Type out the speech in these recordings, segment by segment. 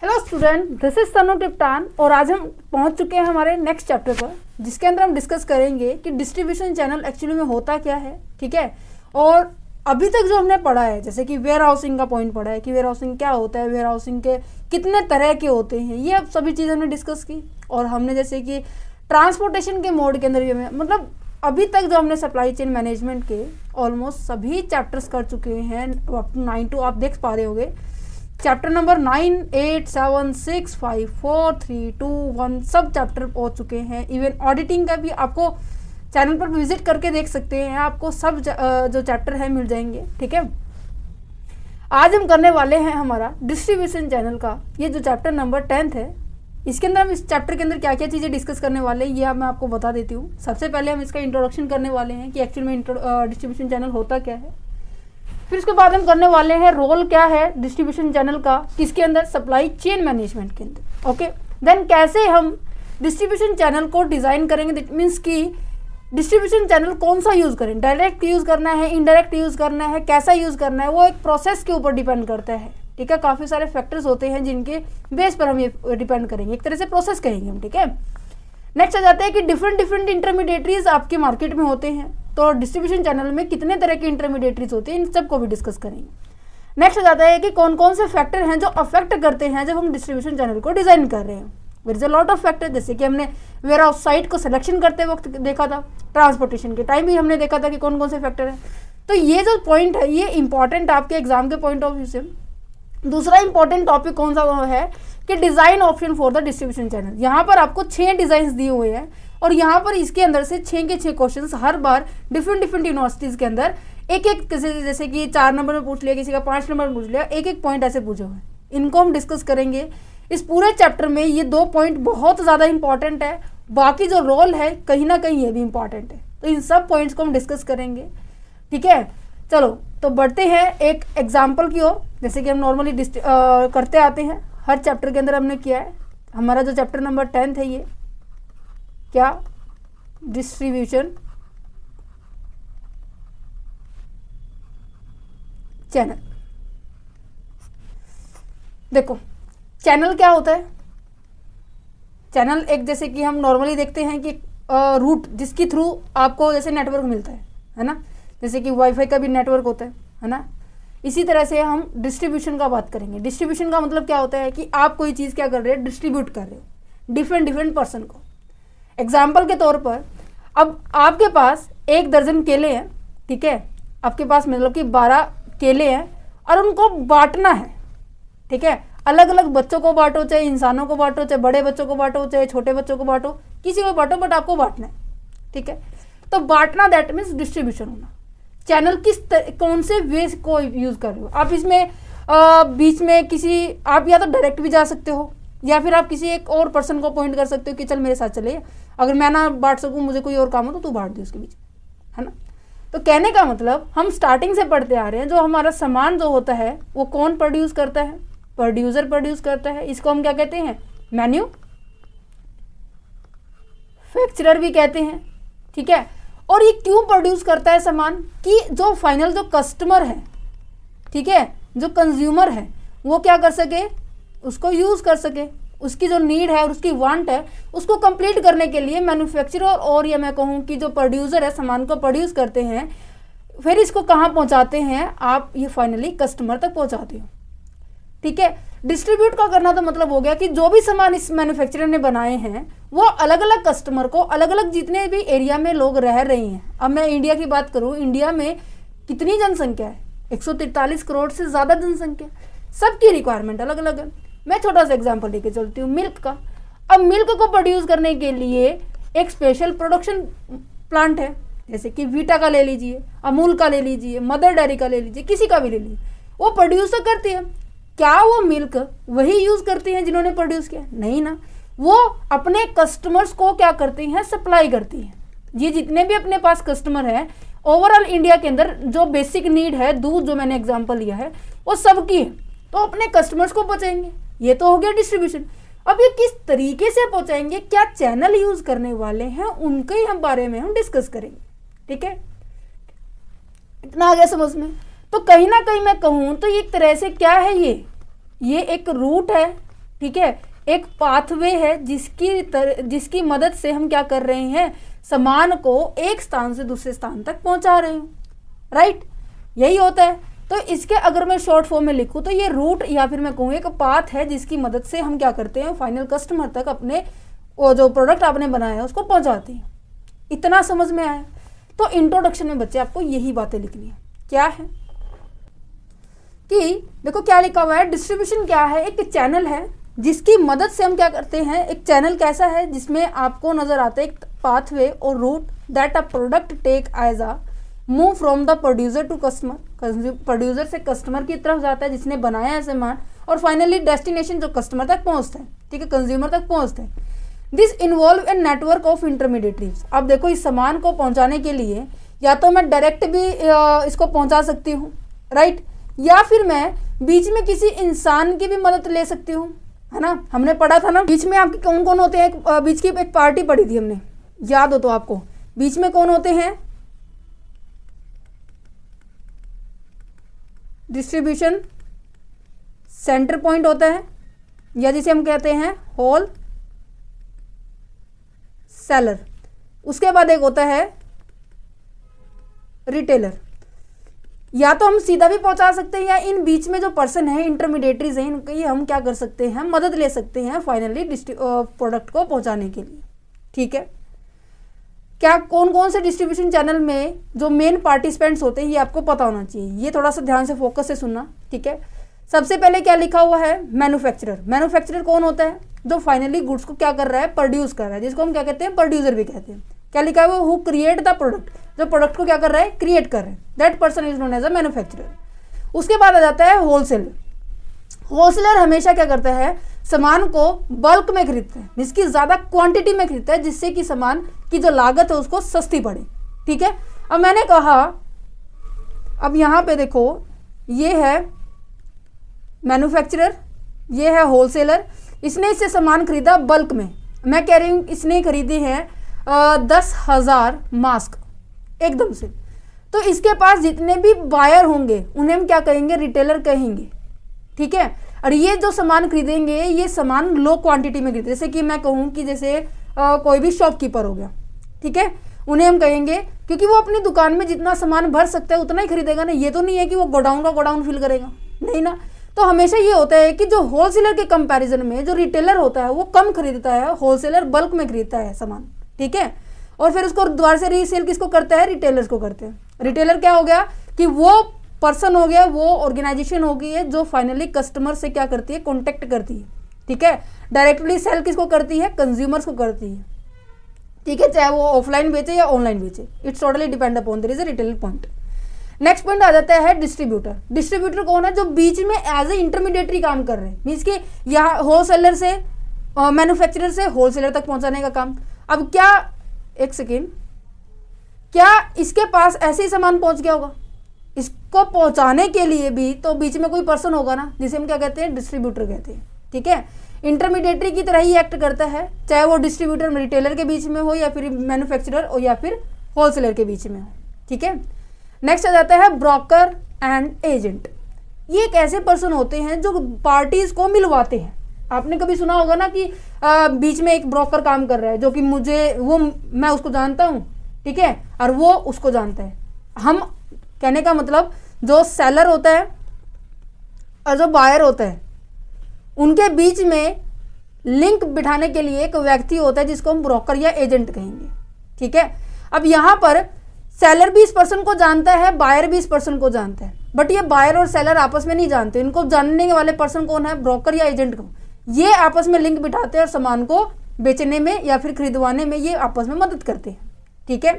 Hello student, this is तनु टिप्टान और आज हम पहुंच चुके हैं हमारे नेक्स्ट चैप्टर पर, जिसके अंदर हम डिस्कस करेंगे कि डिस्ट्रीब्यूशन चैनल एक्चुअली में होता क्या है। ठीक है, और अभी तक जो हमने पढ़ा है, जैसे कि वेयर हाउसिंग का पॉइंट पढ़ा है कि वेयर हाउसिंग क्या होता है, वेयर हाउसिंग के कितने तरह के होते हैं, ये अब सभी चीज़ हमने डिस्कस की। और हमने जैसे कि ट्रांसपोर्टेशन के मोड के अंदर भी हमें मतलब अभी तक जो हमने सप्लाई चेन मैनेजमेंट के ऑलमोस्ट सभी चैप्टर्स कर चुके हैं, अप टू 9 टू आप देख पा रहे होगे। चैप्टर नंबर 9, 8, 7, 6, 5, 4, 3, 2, 1 सब चैप्टर हो चुके हैं। इवन ऑडिटिंग का भी आपको चैनल पर विजिट करके देख सकते हैं, आपको सब जो चैप्टर है मिल जाएंगे। ठीक है, आज हम करने वाले हैं हमारा डिस्ट्रीब्यूशन चैनल का ये जो चैप्टर नंबर 10 है। इसके अंदर हम इस चैप्टर के अंदर क्या क्या चीज़ें डिस्कस करने वाले हैं ये मैं आपको बता देती हूँ। सबसे पहले हम इसका इंट्रोडक्शन करने वाले हैं कि एक्चुअल में डिस्ट्रीब्यूशन चैनल होता क्या है। फिर उसके बाद हम करने वाले हैं रोल क्या है डिस्ट्रीब्यूशन चैनल का, किसके अंदर, सप्लाई चेन मैनेजमेंट के अंदर। ओके, देन कैसे हम डिस्ट्रीब्यूशन चैनल को डिज़ाइन करेंगे, दैट मीन्स कि डिस्ट्रीब्यूशन चैनल कौन सा यूज़ करें, डायरेक्ट यूज़ करना है, इनडायरेक्ट यूज़ करना है, कैसा यूज़ करना है, वो एक प्रोसेस के ऊपर डिपेंड करता है। ठीक है, काफ़ी सारे फैक्टर्स होते हैं जिनके बेस पर हम ये डिपेंड करेंगे, एक तरह से प्रोसेस कहेंगे हम। ठीक है, नेक्स्ट आ जाता है कि डिफरेंट इंटरमीडिएटरीज आपके मार्केट में होते हैं, तो डिस्ट्रीब्यूशन चैनल में कितने तरह के इंटरमीडिएटरीज होते हैं, इन सब को भी डिस्कस करेंगे। नेक्स्ट आ जाता है कि कौन कौन से फैक्टर हैं जो अफेक्ट करते हैं जब हम डिस्ट्रीब्यूशन चैनल को डिज़ाइन कर रहे हैं। There is a lot of factor, जैसे कि हमने वेयर हाउस साइट को सिलेक्शन करते वक्त देखा था, ट्रांसपोर्टेशन के टाइम भी हमने देखा था कि कौन कौन से फैक्टर हैं। तो ये जो पॉइंट है ये इंपॉर्टेंट आपके एग्जाम के पॉइंट ऑफ व्यू से। दूसरा इंपॉर्टेंट टॉपिक कौन सा है कि design option for the distribution channel. यहाँ पर आपको 6 डिज़ाइन दिए हुए हैं और यहाँ पर इसके अंदर से 6 के 6 क्वेश्चंस हर बार डिफरेंट यूनिवर्सिटीज़ के अंदर एक जैसे कि 4 नंबर में पूछ लिया, किसी का 5 नंबर में पूछ लिया, एक पॉइंट ऐसे पूछे हुए हैं। इनको हम डिस्कस करेंगे इस पूरे चैप्टर में। ये 2 पॉइंट बहुत ज़्यादा इंपॉर्टेंट है, बाकी जो रोल है कहीं ना कहीं ये भी इंपॉर्टेंट है, तो इन सब पॉइंट्स को हम डिस्कस करेंगे। ठीक है, चलो तो बढ़ते हैं एक एग्जाम्पल की ओर, जैसे कि हम नॉर्मली करते आते हैं हर चैप्टर के अंदर। हमने किया है हमारा जो चैप्टर नंबर 10 है, ये क्या, डिस्ट्रीब्यूशन चैनल। देखो चैनल क्या होता है। चैनल एक, जैसे कि हम नॉर्मली देखते हैं कि रूट जिसके थ्रू आपको जैसे नेटवर्क मिलता है ना, जैसे कि वाईफाई का भी नेटवर्क होता है ना। इसी तरह से हम डिस्ट्रीब्यूशन का बात करेंगे। डिस्ट्रीब्यूशन का मतलब क्या होता है कि आप कोई चीज़ क्या कर रहे हैं, डिस्ट्रीब्यूट कर रहे हो डिफरेंट पर्सन को। एग्जाम्पल के तौर पर अब आपके पास 1 दर्जन केले हैं, ठीक है, आपके पास मतलब कि 12 केले हैं और उनको बांटना है। ठीक है, अलग अलग बच्चों को बांटो, चाहे इंसानों को बांटो, चाहे बड़े बच्चों को बांटो, चाहे छोटे बच्चों को बांटो, किसी को बांटो, बट आपको बांटना है। ठीक है, तो बांटना दैट मीन्स डिस्ट्रीब्यूशन होना। चैनल कौन से वे को यूज़ कर रहे हो आप, इसमें बीच में किसी आप या तो डायरेक्ट भी जा सकते हो या फिर आप किसी एक और पर्सन को पॉइंट कर सकते हो कि चल मेरे साथ चले, अगर मैं ना बांट सकूं, मुझे कोई और काम हो तो तू बांट दे उसके बीच, है ना। तो कहने का मतलब हम स्टार्टिंग से पढ़ते आ रहे हैं, जो हमारा सामान जो होता है वो कौन प्रोड्यूस करता है, प्रोड्यूसर प्रोड्यूस करता है। इसको हम क्या कहते हैं, मैन्युफैक्चरर भी कहते हैं। ठीक है, और ये क्यों प्रोड्यूस करता है सामान, कि जो फाइनल जो कस्टमर है, ठीक है, जो कंज्यूमर है, वो क्या कर सके, उसको यूज़ कर सके, उसकी जो नीड है और उसकी वांट है उसको कंप्लीट करने के लिए मैन्युफैक्चरर और या मैं कहूँ कि जो प्रोड्यूसर है सामान को प्रोड्यूस करते हैं, फिर इसको कहाँ पहुँचाते हैं, आप ये फाइनली कस्टमर तक पहुँचाते हो। ठीक है, डिस्ट्रीब्यूट का करना तो मतलब हो गया कि जो भी सामान इस मैन्युफैक्चरर ने बनाए हैं वो अलग अलग कस्टमर को, अलग अलग जितने भी एरिया में लोग रह रहे हैं। अब मैं इंडिया की बात करूँ, इंडिया में कितनी जनसंख्या है, 143 करोड़ से ज़्यादा जनसंख्या, सबकी रिक्वायरमेंट अलग अलग है। मैं छोटा सा एग्जांपल लेके चलती हूँ मिल्क का। अब मिल्क को प्रोड्यूस करने के लिए एक स्पेशल प्रोडक्शन प्लांट है, जैसे कि वीटा का ले लीजिए, अमूल का ले लीजिए, मदर डेयरी का ले लीजिए, किसी का भी ले लीजिए, वो प्रोड्यूस तो करती है। क्या वो मिल्क वही यूज़ करते हैं जिन्होंने प्रोड्यूस किया, नहीं ना, वो अपने कस्टमर्स को क्या करती हैं, सप्लाई करती हैं। ये जितने भी अपने पास कस्टमर है ओवरऑल इंडिया के अंदर, जो बेसिक नीड है, दूध जो मैंने एग्जांपल लिया है वो सबकी है, तो अपने कस्टमर्स को पहुंचाएंगे। ये तो हो गया डिस्ट्रीब्यूशन। अब ये किस तरीके से पहुंचाएंगे, क्या चैनल यूज करने वाले हैं, उनके ही हम बारे में हम डिस्कस करेंगे। ठीक है, इतना आ गया समझ में। तो कहीं ना कहीं मैं कहूँ तो ये एक तरह से क्या है, ये एक रूट है, ठीक है, एक पाथवे है जिसकी मदद से हम क्या कर रहे हैं, सामान को एक स्थान से दूसरे स्थान तक पहुंचा रहे हैं, राइट, यही होता है। तो इसके अगर मैं शॉर्ट फॉर्म में लिखूं तो ये रूट या फिर मैं कहूँ एक पाथ है जिसकी मदद से हम क्या करते हैं, फाइनल कस्टमर तक अपने वो जो प्रोडक्ट आपने बनाया है उसको पहुंचाते हैं। इतना समझ में आया? तो इंट्रोडक्शन में बच्चे आपको यही बातें लिखनी है। क्या है कि देखो क्या लिखा हुआ है, डिस्ट्रीब्यूशन क्या है, एक चैनल है जिसकी मदद से हम क्या करते हैं, एक चैनल कैसा है जिसमें आपको नजर आता है एक पाथवे और route that a product take as a move from the producer to customer, producer से कस्टमर की तरफ जाता है जिसने बनाया है सामान, और फाइनली डेस्टिनेशन जो कस्टमर तक पहुंचता है, ठीक है, कंज्यूमर तक पहुंचता है। This involve a network of intermediaries. अब देखो इस सामान को पहुंचाने के लिए या तो मैं डायरेक्ट भी इसको पहुंचा सकती हूँ, राइट, या फिर मैं बीच में किसी इंसान की भी मदद ले सकती हूँ, है ना। हमने पढ़ा था ना बीच में आपके कौन कौन होते हैं, बीच की एक पार्टी पढ़ी थी हमने, याद हो तो आपको, बीच में कौन होते हैं, डिस्ट्रीब्यूशन सेंटर पॉइंट होता है, या जिसे हम कहते हैं होल सेलर। उसके बाद एक होता है रिटेलर। या तो हम सीधा भी पहुंचा सकते हैं या इन बीच में जो पर्सन है, इंटरमीडिएटरीज हैं, इनकी हम क्या कर सकते हैं, मदद ले सकते हैं फाइनली प्रोडक्ट को पहुंचाने के लिए, ठीक है। क्या कौन कौन से डिस्ट्रीब्यूशन चैनल में जो मेन पार्टिसिपेंट्स होते हैं ये आपको पता होना चाहिए, ये थोड़ा सा ध्यान से फोकस से सुनना, ठीक है। सबसे पहले क्या लिखा हुआ है, मैन्युफैक्चरर। मैन्युफैक्चरर कौन होता है, जो फाइनली गुड्स को क्या कर रहा है, प्रोड्यूस कर रहा है, जिसको हम क्या कहते हैं, प्रोड्यूसर भी कहते हैं। क्या लिखा हुआ है, हु क्रिएट द प्रोडक्ट, जो प्रोडक्ट को क्या कर रहा है, क्रिएट कर रहे हैं, that person is known as a manufacturer. उसके बाद आ जाता है होलसेलर। होलसेलर हमेशा क्या करता है, सामान को बल्क में खरीदता है, जिसकी ज्यादा क्वांटिटी में खरीदता है, जिससे कि सामान की जो लागत है उसको सस्ती पड़े, ठीक है। अब मैंने कहा, अब यहां पे देखो ये है मैन्युफैक्चरर, ये है होलसेलर। इसने इससे सामान खरीदा बल्क में, मैं कह रही हूँ इसने खरीदे हैं 10,000 मास्क एकदम से। तो इसके पास जितने भी बायर होंगे उन्हें हम क्या कहेंगे, रिटेलर कहेंगे, ठीक है। और ये जो सामान खरीदेंगे ये सामान लो क्वांटिटी में खरीदे, जैसे कि मैं कहूँ कि जैसे कोई भी शॉपकीपर हो गया, ठीक है, उन्हें हम कहेंगे, क्योंकि वो अपनी दुकान में जितना सामान भर सकता है उतना ही खरीदेगा ना, ये तो नहीं है कि वो गोडाउन का गोडाउन फिल करेगा, नहीं ना। तो हमेशा ये होता है कि जो होलसेलर के कंपैरिजन में जो रिटेलर होता है वो कम खरीदता है, होलसेलर बल्क में खरीदता है सामान, ठीक है, और फिर उसको दोबारा से रीसेल किसको करता है, रिटेलर्स को करते हैं। रिटेलर क्या हो गया कि वो पर्सन हो गया, वो ऑर्गेनाइजेशन हो गई है जो फाइनली कस्टमर से क्या करती है, कॉन्टेक्ट करती है, ठीक है। डायरेक्टली सेल किसको करती है, कंज्यूमर्स को करती है, ठीक है, चाहे वो ऑफलाइन बेचे या ऑनलाइन बेचे, it's totally depend upon there is a retail point. Next point आ जाता है डिस्ट्रीब्यूटर। डिस्ट्रीब्यूटर कौन है, जो बीच में एज ए इंटरमीडिएटरी काम कर रहे हैं, मीन्स कि यहाँ होलसेलर से मैन्युफैक्चरर से होलसेलर तक पहुंचाने का काम। अब क्या, एक सेकेंड, क्या इसके पास ऐसे ही सामान पहुंच गया होगा, इसको पहुंचाने के लिए भी तो बीच में कोई पर्सन होगा ना, जिसे हम क्या कहते हैं, डिस्ट्रीब्यूटर कहते हैं, ठीक है। इंटरमीडिएटरी की तरह ही एक्ट करता है, चाहे वो डिस्ट्रीब्यूटर रिटेलर के बीच में हो या फिर मैन्युफैक्चरर हो या फिर होलसेलर के बीच में हो, ठीक है। नेक्स्ट आ जाता है ब्रोकर एंड एजेंट। ये एक ऐसे पर्सन होते हैं जो पार्टीज को मिलवाते हैं। आपने कभी सुना होगा ना कि बीच में एक ब्रोकर काम कर रहा है, जो कि मैं उसको जानता हूँ, ठीक है, और वो उसको जानता है। हम कहने का मतलब जो सेलर होता है और जो बायर होता है उनके बीच में लिंक बिठाने के लिए एक व्यक्ति होता है जिसको हम ब्रोकर या एजेंट कहेंगे, ठीक है। अब यहाँ पर सेलर भी इस पर्सन को जानता है, बायर भी इस पर्सन को जानता है, बट ये बायर और सेलर आपस में नहीं जानते। इनको जानने वाले पर्सन कौन है, ब्रोकर या एजेंट को। ये आपस में लिंक बिठाते हैं और सामान को बेचने में या फिर खरीदवाने में ये आपस में मदद करते हैं, ठीक है।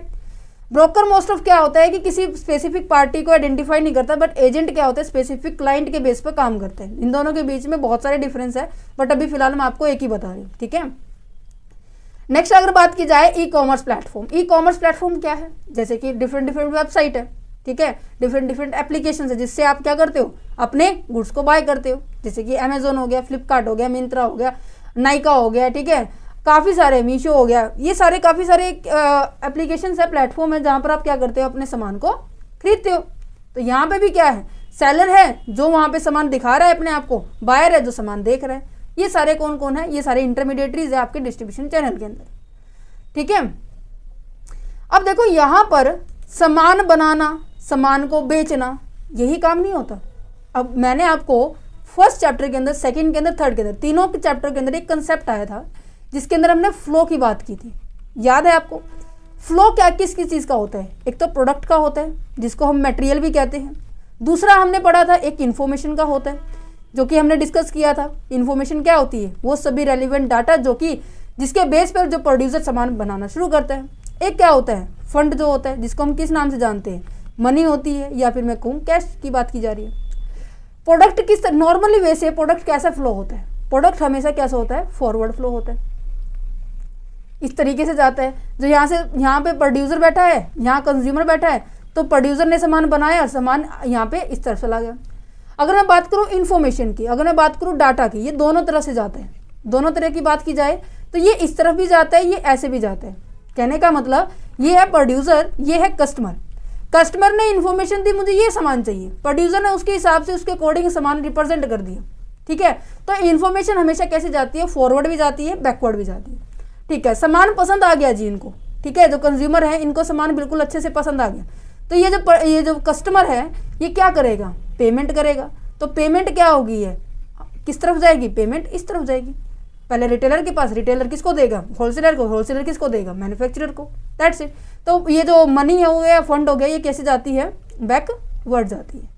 ब्रोकर मोस्ट ऑफ क्या होता है कि किसी स्पेसिफिक पार्टी को आइडेंटिफाई नहीं करता, बट एजेंट क्या होता है, स्पेसिफिक क्लाइंट के बेस पर काम करते हैं। इन दोनों के बीच में बहुत सारे डिफरेंस है, बट अभी फिलहाल मैं आपको एक ही बता रही हूँ, ठीक है। नेक्स्ट अगर बात की जाए e commerce platform. E commerce platform क्या है, जैसे कि डिफरेंट वेबसाइट है, ठीक है, डिफरेंट एप्लीकेशन है जिससे आप क्या करते हो, अपने गुड्स को बाय करते हो, जैसे कि अमेजोन हो गया, फ्लिपकार्ट हो गया, मिंत्रा हो गया, नाइका हो गया, ठीक है, काफ़ी सारे, मीशो हो गया, ये सारे काफ़ी सारे एप्लीकेशन है, प्लेटफॉर्म है जहाँ पर आप क्या करते हो, अपने सामान को खरीदते हो। तो यहाँ पे भी क्या है, सेलर है जो वहाँ पे सामान दिखा रहा है अपने आप को, बायर है जो सामान देख रहा है। ये सारे कौन कौन है, ये सारे इंटरमीडिएटरीज है आपके डिस्ट्रीब्यूशन चैनल के अंदर, ठीक है। अब देखो यहाँ पर सामान बनाना, सामान को बेचना, यही काम नहीं होता। अब मैंने आपको फर्स्ट चैप्टर के अंदर, सेकंड के अंदर, थर्ड के अंदर, तीनों के चैप्टर के अंदर एक कंसेप्ट आया था जिसके अंदर हमने फ्लो की बात की थी, याद है आपको। फ्लो क्या किस किस चीज़ का होता है, एक तो प्रोडक्ट का होता है जिसको हम मटेरियल भी कहते हैं, दूसरा हमने पढ़ा था एक इन्फॉर्मेशन का होता है जो कि हमने डिस्कस किया था। इन्फॉर्मेशन क्या होती है, वो सभी रेलिवेंट डाटा जो कि जिसके बेस पर जो प्रोड्यूसर सामान बनाना शुरू करता है। एक क्या होता है, फंड जो होता है जिसको हम किस नाम से जानते हैं, मनी होती है, या फिर मैं कहूँ कैश की बात की जा रही है। प्रोडक्ट किस नॉर्मली वैसे प्रोडक्ट कैसा फ्लो होता है, प्रोडक्ट हमेशा कैसा होता है, फॉरवर्ड फ्लो होता है, इस तरीके से जाता है। जो यहाँ से यहाँ पे प्रोड्यूसर बैठा है, यहाँ कंज्यूमर बैठा है, तो प्रोड्यूसर ने सामान बनाया, सामान यहाँ पे इस तरफ चला गया। अगर मैं बात करूँ इन्फॉर्मेशन की, अगर मैं बात करूँ डाटा की, ये दोनों तरह से जाता है। दोनों तरह की बात की जाए तो ये इस तरफ भी जाता है, ये ऐसे भी जाता है। कहने का मतलब ये है प्रोड्यूसर, ये है कस्टमर। कस्टमर ने इन्फॉर्मेशन दी मुझे ये सामान चाहिए, प्रोड्यूसर ने उसके हिसाब से उसके अकॉर्डिंग सामान रिप्रेजेंट कर दिया, ठीक है। तो इन्फॉर्मेशन हमेशा कैसे जाती है, फॉरवर्ड भी जाती है, बैकवर्ड भी जाती है, ठीक है। सामान पसंद आ गया जी इनको, ठीक है, जो कंज्यूमर है इनको सामान बिल्कुल अच्छे से पसंद आ गया, तो ये जो कस्टमर है ये क्या करेगा, पेमेंट करेगा। तो पेमेंट क्या होगी, है किस तरफ जाएगी, पेमेंट इस तरफ जाएगी। पहले रिटेलर के पास, रिटेलर किसको देगा, होलसेलर को, होलसेलर किसको देगा, मैन्युफैक्चरर को, दैट्स इट। तो ये जो मनी हो गया, फंड हो गया, ये कैसे जाती है, बैकवर्ड जाती है।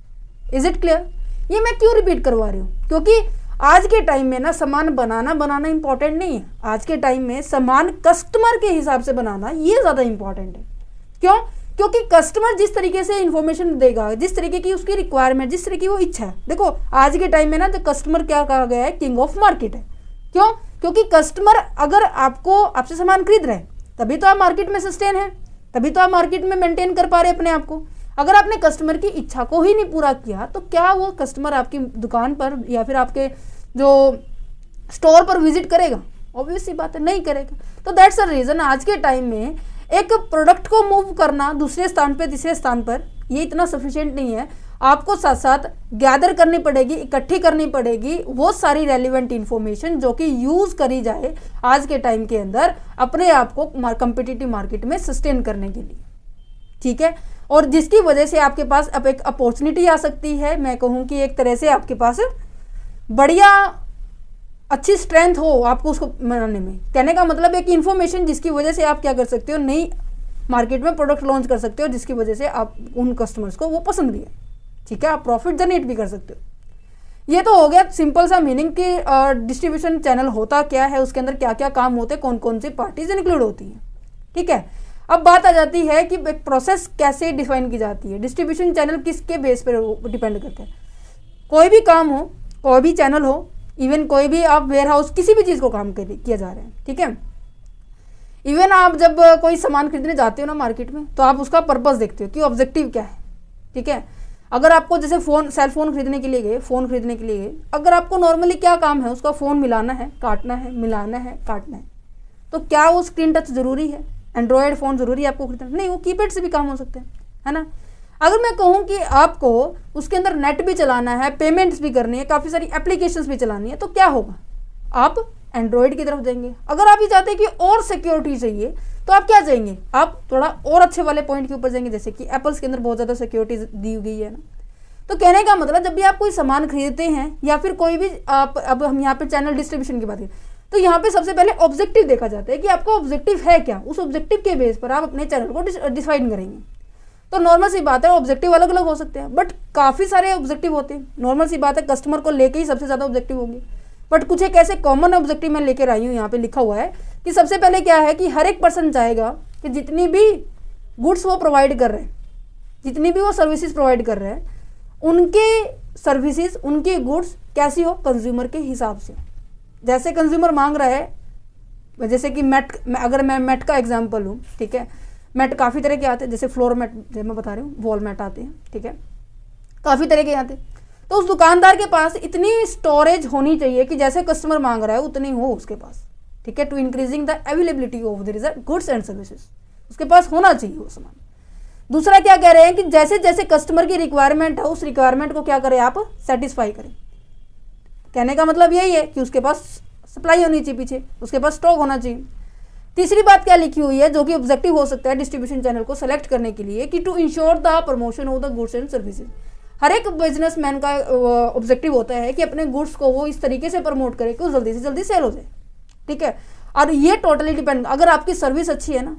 Is it clear. ये मैं क्यों रिपीट करवा रही हूँ, क्योंकि आज के टाइम में ना सामान बनाना इंपॉर्टेंट नहीं है। आज के टाइम में सामान कस्टमर के हिसाब से बनाना ये ज़्यादा इंपॉर्टेंट है। क्यों, क्योंकि कस्टमर जिस तरीके से इन्फॉर्मेशन देगा, जिस तरीके की उसकी रिक्वायरमेंट, जिस तरह की वो इच्छा है। देखो आज के टाइम में ना जो कस्टमर क्या कहा गया है, किंग ऑफ मार्केट है। क्यों, क्योंकि कस्टमर अगर आपसे सामान खरीद रहे हैं तभी तो आप मार्केट में सस्टेन है, तभी तो आप मार्केट में मेंटेन कर पा रहे अपने आप को। अगर आपने कस्टमर की इच्छा को ही नहीं पूरा किया तो क्या वो कस्टमर आपकी दुकान पर या फिर आपके जो स्टोर पर विजिट करेगा, ऑब्वियस सी बात है नहीं करेगा। तो दैट्स द रीज़न आज के टाइम में एक प्रोडक्ट को मूव करना दूसरे स्थान पे तीसरे स्थान पर ये इतना सफिशिएंट नहीं है। आपको साथ साथ गैदर करनी पड़ेगी, इकट्ठी करनी पड़ेगी वो सारी रेलिवेंट इंफॉर्मेशन जो कि यूज़ करी जाए आज के टाइम के अंदर अपने आप को कम्पिटिटिव मार्केट में सस्टेन करने के लिए, ठीक है। और जिसकी वजह से आपके पास अब एक अपॉर्चुनिटी आ सकती है। मैं कहूँ कि एक तरह से आपके पास बढ़िया अच्छी स्ट्रेंथ हो आपको उसको बनाने में। कहने का मतलब एक इन्फॉर्मेशन जिसकी वजह से आप क्या कर सकते हो, नई मार्केट में प्रोडक्ट लॉन्च कर सकते हो, जिसकी वजह से आप उन कस्टमर्स को वो पसंद भी है, ठीक है, आप प्रॉफिट जनरेट भी कर सकते हो। ये तो हो गया सिंपल सा मीनिंग कि डिस्ट्रीब्यूशन चैनल होता क्या है, उसके अंदर क्या क्या काम होते हैं, कौन कौन सी पार्टीज इंक्लूड होती हैं, ठीक है। अब बात आ जाती है कि एक प्रोसेस कैसे डिफाइन की जाती है। डिस्ट्रीब्यूशन चैनल किसके बेस पर डिपेंड करते हैं। कोई भी काम हो, कोई भी चैनल हो, इवन कोई भी आप वेयर हाउस किसी भी चीज़ को काम किया जा रहा है, ठीक है। इवन आप जब कोई सामान खरीदने जाते हो ना मार्केट में, तो आप उसका पर्पस देखते हो कि ऑब्जेक्टिव क्या है, ठीक है। अगर आपको जैसे सेल फोन खरीदने के लिए गए, फ़ोन खरीदने के लिए गए, अगर आपको नॉर्मली क्या काम है, उसका फ़ोन मिलाना है, काटना है, मिलाना है, काटना है, तो क्या वो स्क्रीन टच ज़रूरी है, एंड्रॉयड फ़ोन ज़रूरी है आपको खरीदना? नहीं, वो कीपैड से भी काम हो सकते हैं, है ना। अगर मैं कहूँ कि आपको उसके अंदर नेट भी चलाना है, पेमेंट्स भी करनी है, काफ़ी सारी एप्लीकेशंस भी चलानी है, तो क्या होगा, आप एंड्रॉयड की तरफ जाएंगे। अगर आप ये चाहते हैं कि और सिक्योरिटी चाहिए तो आप क्या चाहेंगे, आप थोड़ा और अच्छे वाले पॉइंट के ऊपर जाएंगे, जैसे कि एप्पल्स के अंदर बहुत ज़्यादा सिक्योरिटी दी गई है ना। तो कहने का मतलब जब भी आप कोई सामान खरीदते हैं या फिर कोई भी आप, अब हम यहाँ पे चैनल डिस्ट्रीब्यूशन की बात करें, तो यहाँ पे सबसे पहले ऑब्जेक्टिव देखा जाता है कि आपका ऑब्जेक्टिव है क्या। उस ऑब्जेक्टिव के बेस पर आप अपने चैनल को डिफाइन करेंगे। तो नॉर्मल सी बात है, ऑब्जेक्टिव अलग अलग हो सकते हैं, बट काफ़ी सारे ऑब्जेक्टिव होते हैं। नॉर्मल सी बात है, कस्टमर को लेके ही सबसे ज़्यादा ऑब्जेक्टिव होंगे, बट कुछ एक ऐसे कॉमन ऑब्जेक्टिव मैं लेकर आई हूँ। यहाँ पे लिखा हुआ है कि सबसे पहले क्या है कि हर एक पर्सन चाहेगा कि जितनी भी गुड्स वो प्रोवाइड कर रहे हैं, जितनी भी वो सर्विसेज प्रोवाइड कर रहे हैं, उनके सर्विसेज, उनकी गुड्स कैसी हो, कंज्यूमर के हिसाब से। जैसे कंज्यूमर मांग रहा है, जैसे कि मैट, अगर मैं मैट का एग्जांपल लूँ, ठीक है, मैट काफ़ी तरह के आते हैं, जैसे फ्लोर मैट जैसे मैं बता रही हूँ, वॉल मैट आते हैं, ठीक है, काफ़ी तरह के आते हैं। तो उस दुकानदार के पास इतनी स्टोरेज होनी चाहिए कि जैसे कस्टमर मांग रहा है उतनी हो उसके पास, ठीक है, to increasing the availability of the goods and services, उसके पास होना चाहिए वो सामान। दूसरा क्या कह रहे हैं कि जैसे जैसे कस्टमर की रिक्वायरमेंट है, उस रिक्वायरमेंट को क्या करें आप, सेटिस्फाई करें। कहने का मतलब यही है कि उसके पास सप्लाई होनी चाहिए, पीछे उसके पास स्टॉक होना चाहिए। तीसरी बात क्या लिखी हुई है जो कि ऑब्जेक्टिव हो सकता है डिस्ट्रीब्यूशन चैनल को सेलेक्ट करने के लिए कि to ensure the promotion of the goods and services. हर एक बिजनेसमैन का ऑब्जेक्टिव होता है कि अपने गुड्स को वो इस तरीके से प्रमोट करे कि वो जल्दी से जल्दी सेल हो जाए, ठीक है। और ये टोटली डिपेंड, अगर आपकी सर्विस अच्छी है ना,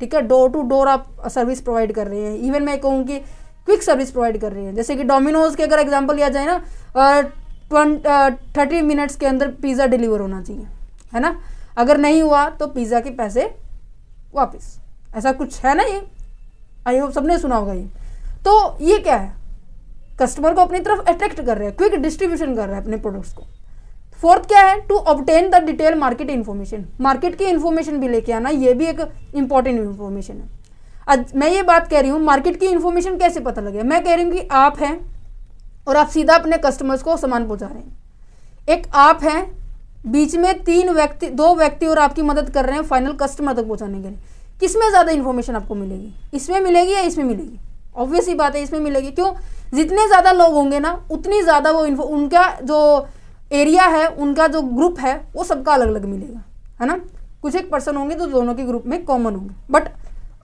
ठीक है, डोर टू डोर आप सर्विस प्रोवाइड कर रहे हैं, इवन मैं कहूँ कि क्विक सर्विस प्रोवाइड कर रहे हैं, जैसे कि डोमिनोज के अगर एग्जांपल लिया जाए ना, 30 मिनट्स के अंदर पिज़्ज़ा डिलीवर होना चाहिए, है ना। अगर नहीं हुआ तो पिज़्ज़ा के पैसे वापस, ऐसा कुछ है ना, ये आई होप सबने सुना होगा ये। तो ये क्या है, कस्टमर को अपनी तरफ अट्रैक्ट कर रहे हैं, क्विक डिस्ट्रीब्यूशन कर रहे हैं अपने प्रोडक्ट्स को। फोर्थ क्या है, to obtain the detail market information, market की इन्फॉर्मेशन भी लेके आना, ये भी एक इंपॉर्टेंट इन्फॉर्मेशन है। आज मैं ये बात कह रही हूँ मार्केट की इन्फॉर्मेशन कैसे पता लगे, मैं कह रही हूँ कि आप हैं और आप सीधा अपने कस्टमर्स को सामान पहुँचा रहे हैं, एक आप हैं, बीच में 2 व्यक्ति और आपकी मदद कर रहे हैं फाइनल कस्टमर तक पहुँचाने के लिए। किसमें ज़्यादा इन्फॉर्मेशन आपको मिलेगी, इसमें मिलेगी या इसमें मिलेगी? ऑब्वियस ही बात है इसमें मिलेगी। क्यों? जितने ज़्यादा लोग होंगे ना उतनी ज़्यादा वो उनका जो एरिया है, उनका जो ग्रुप है वो सबका अलग अलग मिलेगा, है ना। कुछ एक पर्सन होंगे तो दोनों के ग्रुप में कॉमन होंगे, बट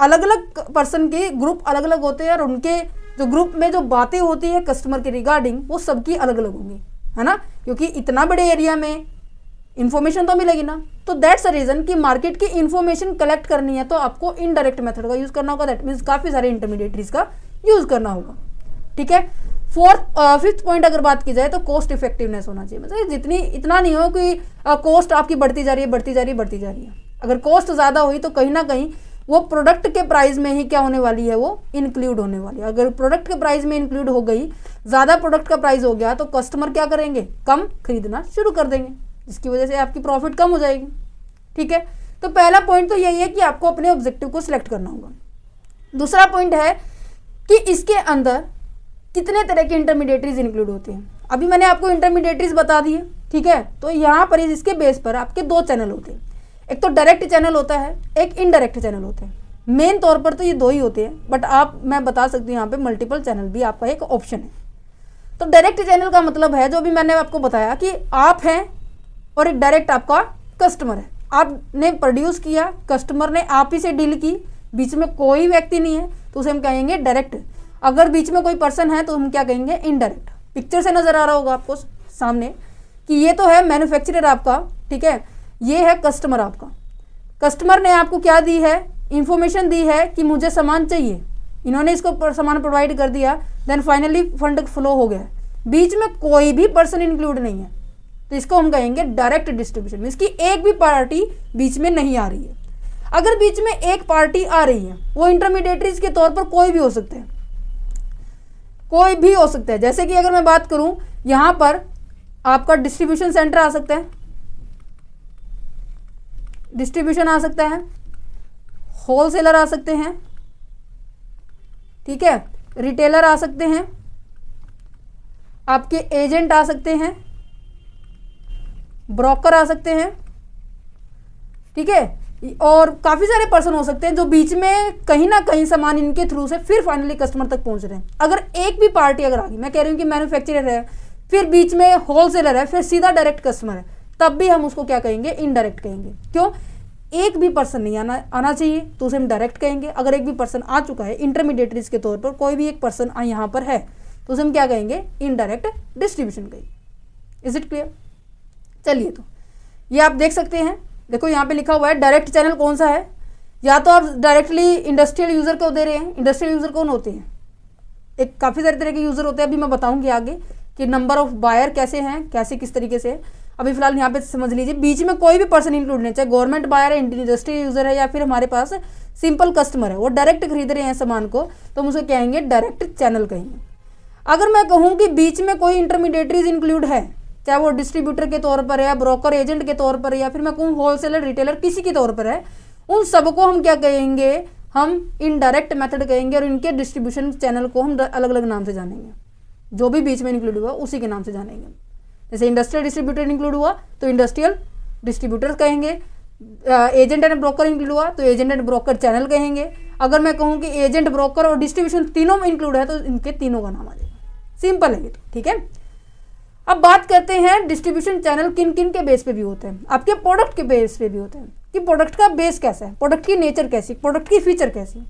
अलग अलग पर्सन के ग्रुप अलग अलग होते हैं और उनके जो ग्रुप में जो बातें होती है कस्टमर के रिगार्डिंग वो सबकी अलग अलग होंगी, है ना, क्योंकि इतना बड़े एरिया में इन्फॉर्मेशन तो मिलेगी ना। तो दैट्स अ रीज़न कि मार्केट की इन्फॉर्मेशन कलेक्ट करनी है तो आपको इनडायरेक्ट मेथड का यूज़ करना होगा, दैट मीन्स काफ़ी सारे इंटरमीडिएटरीज का यूज़ करना होगा, ठीक है। फिफ्थ पॉइंट अगर बात की जाए तो कॉस्ट इफेक्टिवनेस होना चाहिए, मतलब इतना नहीं हो कि कॉस्ट आपकी बढ़ती जा रही है। अगर कॉस्ट ज़्यादा हुई तो कहीं ना कहीं वो प्रोडक्ट के प्राइस में ही क्या होने वाली है, वो इंक्लूड होने वाली है। अगर प्रोडक्ट के प्राइस में इंक्लूड हो गई, ज़्यादा प्रोडक्ट का प्राइस हो गया तो कस्टमर क्या करेंगे, कम खरीदना शुरू कर देंगे, जिसकी वजह से आपकी प्रॉफिट कम हो जाएगी, ठीक है। तो पहला पॉइंट तो यही है कि आपको अपने ऑब्जेक्टिव को सिलेक्ट करना होगा। दूसरा पॉइंट है कि इसके अंदर कितने तरह के इंटरमीडिएटरीज इंक्लूड होते हैं। अभी मैंने आपको इंटरमीडिएटरीज बता दिए, ठीक है। तो यहाँ पर इसके बेस पर आपके 2 चैनल होते हैं, एक तो डायरेक्ट चैनल होता है, एक इनडायरेक्ट चैनल होता है। मेन तौर पर तो ये 2 ही होते हैं, बट मैं बता सकती हूँ यहाँ पे मल्टीपल चैनल भी आपका एक ऑप्शन है। तो डायरेक्ट चैनल का मतलब है जो भी मैंने आपको बताया कि आप हैं और एक डायरेक्ट आपका कस्टमर है, आपने प्रोड्यूस किया, कस्टमर ने आप ही से डील की, बीच में कोई व्यक्ति नहीं है, तो उसे हम कहेंगे डायरेक्ट। अगर बीच में कोई पर्सन है तो हम क्या कहेंगे, इनडायरेक्ट। पिक्चर से नजर आ रहा होगा आपको सामने कि ये तो है मैन्युफैक्चरर आपका, ठीक है, ये है कस्टमर आपका। कस्टमर ने आपको क्या दी है, इंफॉर्मेशन दी है कि मुझे सामान चाहिए, इन्होंने इसको सामान प्रोवाइड कर दिया, देन फाइनली फंड फ्लो हो गया, बीच में कोई भी पर्सन इंक्लूड नहीं है, तो इसको हम कहेंगे डायरेक्ट डिस्ट्रीब्यूशन। मीन्स कि एक भी पार्टी बीच में नहीं आ रही है। अगर बीच में एक पार्टी आ रही है, वो इंटरमीडिएटरीज के तौर पर कोई भी हो सकते हैं, कोई भी हो सकता है। जैसे कि अगर मैं बात करूं, यहां पर आपका डिस्ट्रीब्यूशन सेंटर आ सकता है, डिस्ट्रीब्यूशन आ सकता है, होलसेलर आ सकते हैं, ठीक है, रिटेलर आ सकते हैं, आपके एजेंट आ सकते हैं, ब्रोकर आ सकते हैं, ठीक है, और काफ़ी सारे पर्सन हो सकते हैं जो बीच में कहीं ना कहीं सामान इनके थ्रू से फिर फाइनली कस्टमर तक पहुंच रहे हैं। अगर एक भी पार्टी अगर आ गई, मैं कह रही हूँ कि मैन्युफैक्चरर है, फिर बीच में होलसेलर है, फिर सीधा डायरेक्ट कस्टमर है, तब भी हम उसको क्या कहेंगे, इनडायरेक्ट कहेंगे। क्यों? एक भी पर्सन नहीं आना चाहिए तो उसे हम डायरेक्ट कहेंगे। अगर एक भी पर्सन आ चुका है इंटरमीडिएटरीज के तौर पर, कोई भी एक पर्सन यहाँ पर है, तो उसे हम क्या कहेंगे, इनडायरेक्ट डिस्ट्रीब्यूशन कहेंगे। Is it clear? चलिए, तो ये आप देख सकते हैं, देखो यहाँ पे लिखा हुआ है डायरेक्ट चैनल कौन सा है। या तो आप डायरेक्टली इंडस्ट्रियल यूज़र को दे रहे हैं। इंडस्ट्रियल यूज़र कौन होते हैं? एक काफ़ी सारे तरह के यूज़र होते हैं, अभी मैं बताऊंगी आगे कि नंबर ऑफ बायर कैसे हैं, कैसे किस तरीके से। अभी फिलहाल यहाँ पे समझ लीजिए, बीच में कोई भी पर्सन इंक्लूड नहीं, चाहे गवर्नमेंट बायर है, इंडस्ट्रियल यूज़र है, या फिर हमारे पास सिंपल कस्टमर है, वो डायरेक्ट खरीद रहे हैं सामान को, तो हम उसे कहेंगे डायरेक्ट चैनल कहेंगे। अगर मैं कहूँ कि बीच में कोई इंटरमीडिएटरीज इंक्लूड है, चाहे वो डिस्ट्रीब्यूटर के तौर पर है, या ब्रोकर एजेंट के तौर पर है, या फिर मैं कहूँ होलसेलर रिटेलर किसी के तौर पर है, उन सबको हम क्या कहेंगे, हम इनडायरेक्ट मेथड कहेंगे, और इनके डिस्ट्रीब्यूशन चैनल को हम अलग अलग नाम से जानेंगे। जो भी बीच में इंक्लूड हुआ उसी के नाम से जानेंगे। जैसे इंडस्ट्रियल डिस्ट्रीब्यूटर इंक्लूड हुआ तो इंडस्ट्रियल डिस्ट्रीब्यूटर कहेंगे, एजेंट एंड ब्रोकर इंक्लूड हुआ तो एजेंट एंड ब्रोकर चैनल कहेंगे। अगर मैं कहूँ कि एजेंट, ब्रोकर और डिस्ट्रीब्यूशन तीनों में इंक्लूड है तो इनके तीनों का नाम आ जाएगा। सिंपल है ये तो, ठीक है। अब बात करते हैं डिस्ट्रीब्यूशन चैनल किन किन के बेस पे भी होते हैं, आपके प्रोडक्ट के बेस पे भी होते हैं कि प्रोडक्ट का बेस कैसा है, प्रोडक्ट की नेचर कैसी, प्रोडक्ट की फीचर कैसी।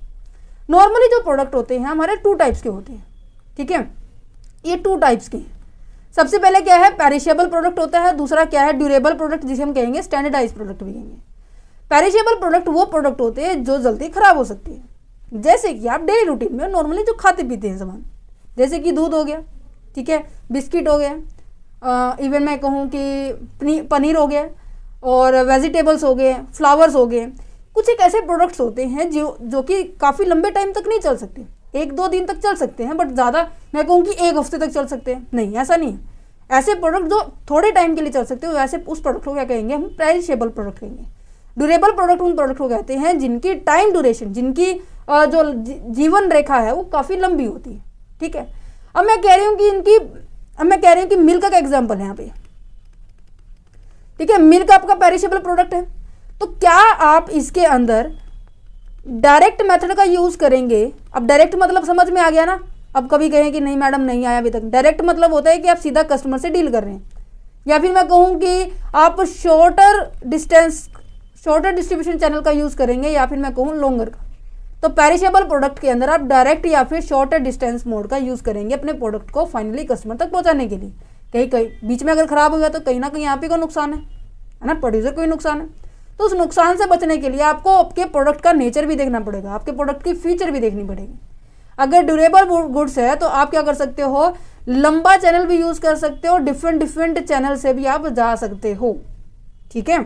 नॉर्मली जो प्रोडक्ट होते हैं हमारे 2 टाइप्स के होते हैं, ठीक है, ये 2 टाइप्स के हैं। सबसे पहले क्या है, पेरिशेबल प्रोडक्ट होता है, दूसरा क्या है, ड्यूरेबल प्रोडक्ट, जिसे हम कहेंगे स्टैंडर्डाइज प्रोडक्ट भी कहेंगे। पेरिशेबल प्रोडक्ट वो प्रोडक्ट होते हैं जो जल्दी खराब हो सकती है, जैसे कि आप डेली रूटीन में नॉर्मली जो खाते पीते हैं सामान, जैसे कि दूध हो गया, ठीक है, बिस्किट हो गया, इवन मैं कहूँ कि पनीर हो गया, और वेजिटेबल्स हो गए, फ्लावर्स हो गए। कुछ एक ऐसे प्रोडक्ट्स होते हैं जो कि काफ़ी लंबे टाइम तक नहीं चल सकते, 1-2 दिन तक चल सकते हैं, बट ज़्यादा मैं कहूँ कि 1 हफ्ते तक चल सकते हैं, नहीं, ऐसा नहीं है। ऐसे प्रोडक्ट जो थोड़े टाइम के लिए चल सकते हो, वैसे उस प्रोडक्ट को क्या कहेंगे, हम पेरिशेबल प्रोडक्ट कहेंगे। ड्यूरेबल प्रोडक्ट उन प्रोडक्ट को कहते हैं जिनकी टाइम ड्यूरेशन, जिनकी जो जीवन रेखा है वो काफ़ी लंबी होती है, ठीक है। अब मैं कह रही हूँ कि मिल्क का एग्जाम्पल है यहाँ पे, ठीक है, मिल्क आपका पेरिशेबल प्रोडक्ट है, तो क्या आप इसके अंदर डायरेक्ट मेथड का यूज़ करेंगे। अब डायरेक्ट मतलब समझ में आ गया ना। अब कभी कहें कि नहीं मैडम नहीं आया अभी तक, डायरेक्ट मतलब होता है कि आप सीधा कस्टमर से डील कर रहे हैं, या फिर मैं कहूँ कि आप शॉर्टर डिस्ट्रीब्यूशन चैनल का यूज़ करेंगे, या फिर मैं कहूँ लॉन्गर का। तो पेरिशेबल प्रोडक्ट के अंदर आप डायरेक्ट या फिर शॉर्टर डिस्टेंस मोड का यूज़ करेंगे अपने प्रोडक्ट को फाइनली कस्टमर तक पहुँचाने के लिए। कहीं बीच में अगर ख़राब हो गया तो कहीं ना कहीं आप ही को नुकसान है ना, प्रोड्यूसर को ही नुकसान है। तो उस नुकसान से बचने के लिए आपको आपके प्रोडक्ट का नेचर भी देखना पड़ेगा, आपके प्रोडक्ट की फीचर भी देखनी पड़ेगी। अगर ड्यूरेबल गुड्स है तो आप क्या कर सकते हो, लंबा चैनल भी यूज़ कर सकते हो, डिफरेंट चैनल से भी आप जा सकते हो, ठीक है।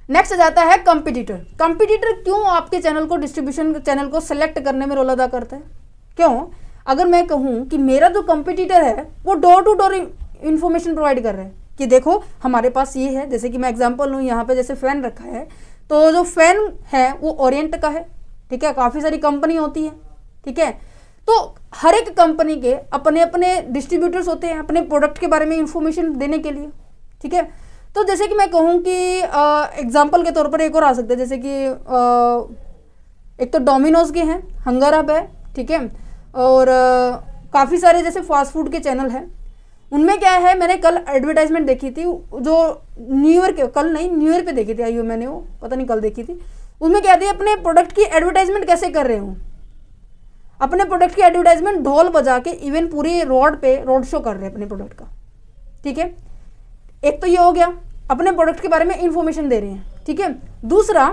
नेक्स्ट जाता है कंपटीटर। कंपटीटर क्यों आपके चैनल को, डिस्ट्रीब्यूशन चैनल को सेलेक्ट करने में रोल अदा करता है, क्यों? अगर मैं कहूँ कि मेरा जो कंपटीटर है वो door to door information provide कर रहा है कि देखो हमारे पास ये है, जैसे कि मैं एग्जांपल लूँ यहाँ पे, जैसे फ़ैन रखा है, तो जो फ़ैन है वो ओरिएंट का है, ठीक है, काफ़ी सारी कंपनी होती है, ठीक है। तो हर एक कंपनी के अपने अपने डिस्ट्रीब्यूटर्स होते हैं अपने प्रोडक्ट के बारे में इंफॉर्मेशन देने के लिए, ठीक है। तो जैसे कि मैं कहूँ कि एग्जांपल के तौर पर एक और आ सकते हैं, जैसे कि एक तो डोमिनोज के हैं, हंगर हब है, ठीक है, और काफ़ी सारे जैसे फास्ट फूड के चैनल हैं। उनमें क्या है, मैंने कल एडवर्टाइजमेंट देखी थी जो न्यू ईयर पे देखी थी, आइयो मैंने वो पता नहीं कल देखी थी। उसमें क्या थी, अपने प्रोडक्ट की एडवर्टाइजमेंट कैसे कर रहे हूँ, अपने प्रोडक्ट की एडवर्टाइजमेंट ढोल बजा के इवन पूरी रोड शो कर रहे हैं अपने प्रोडक्ट का, ठीक है। एक तो ये हो गया, अपने प्रोडक्ट के बारे में इंफॉर्मेशन दे रहे हैं, ठीक है। दूसरा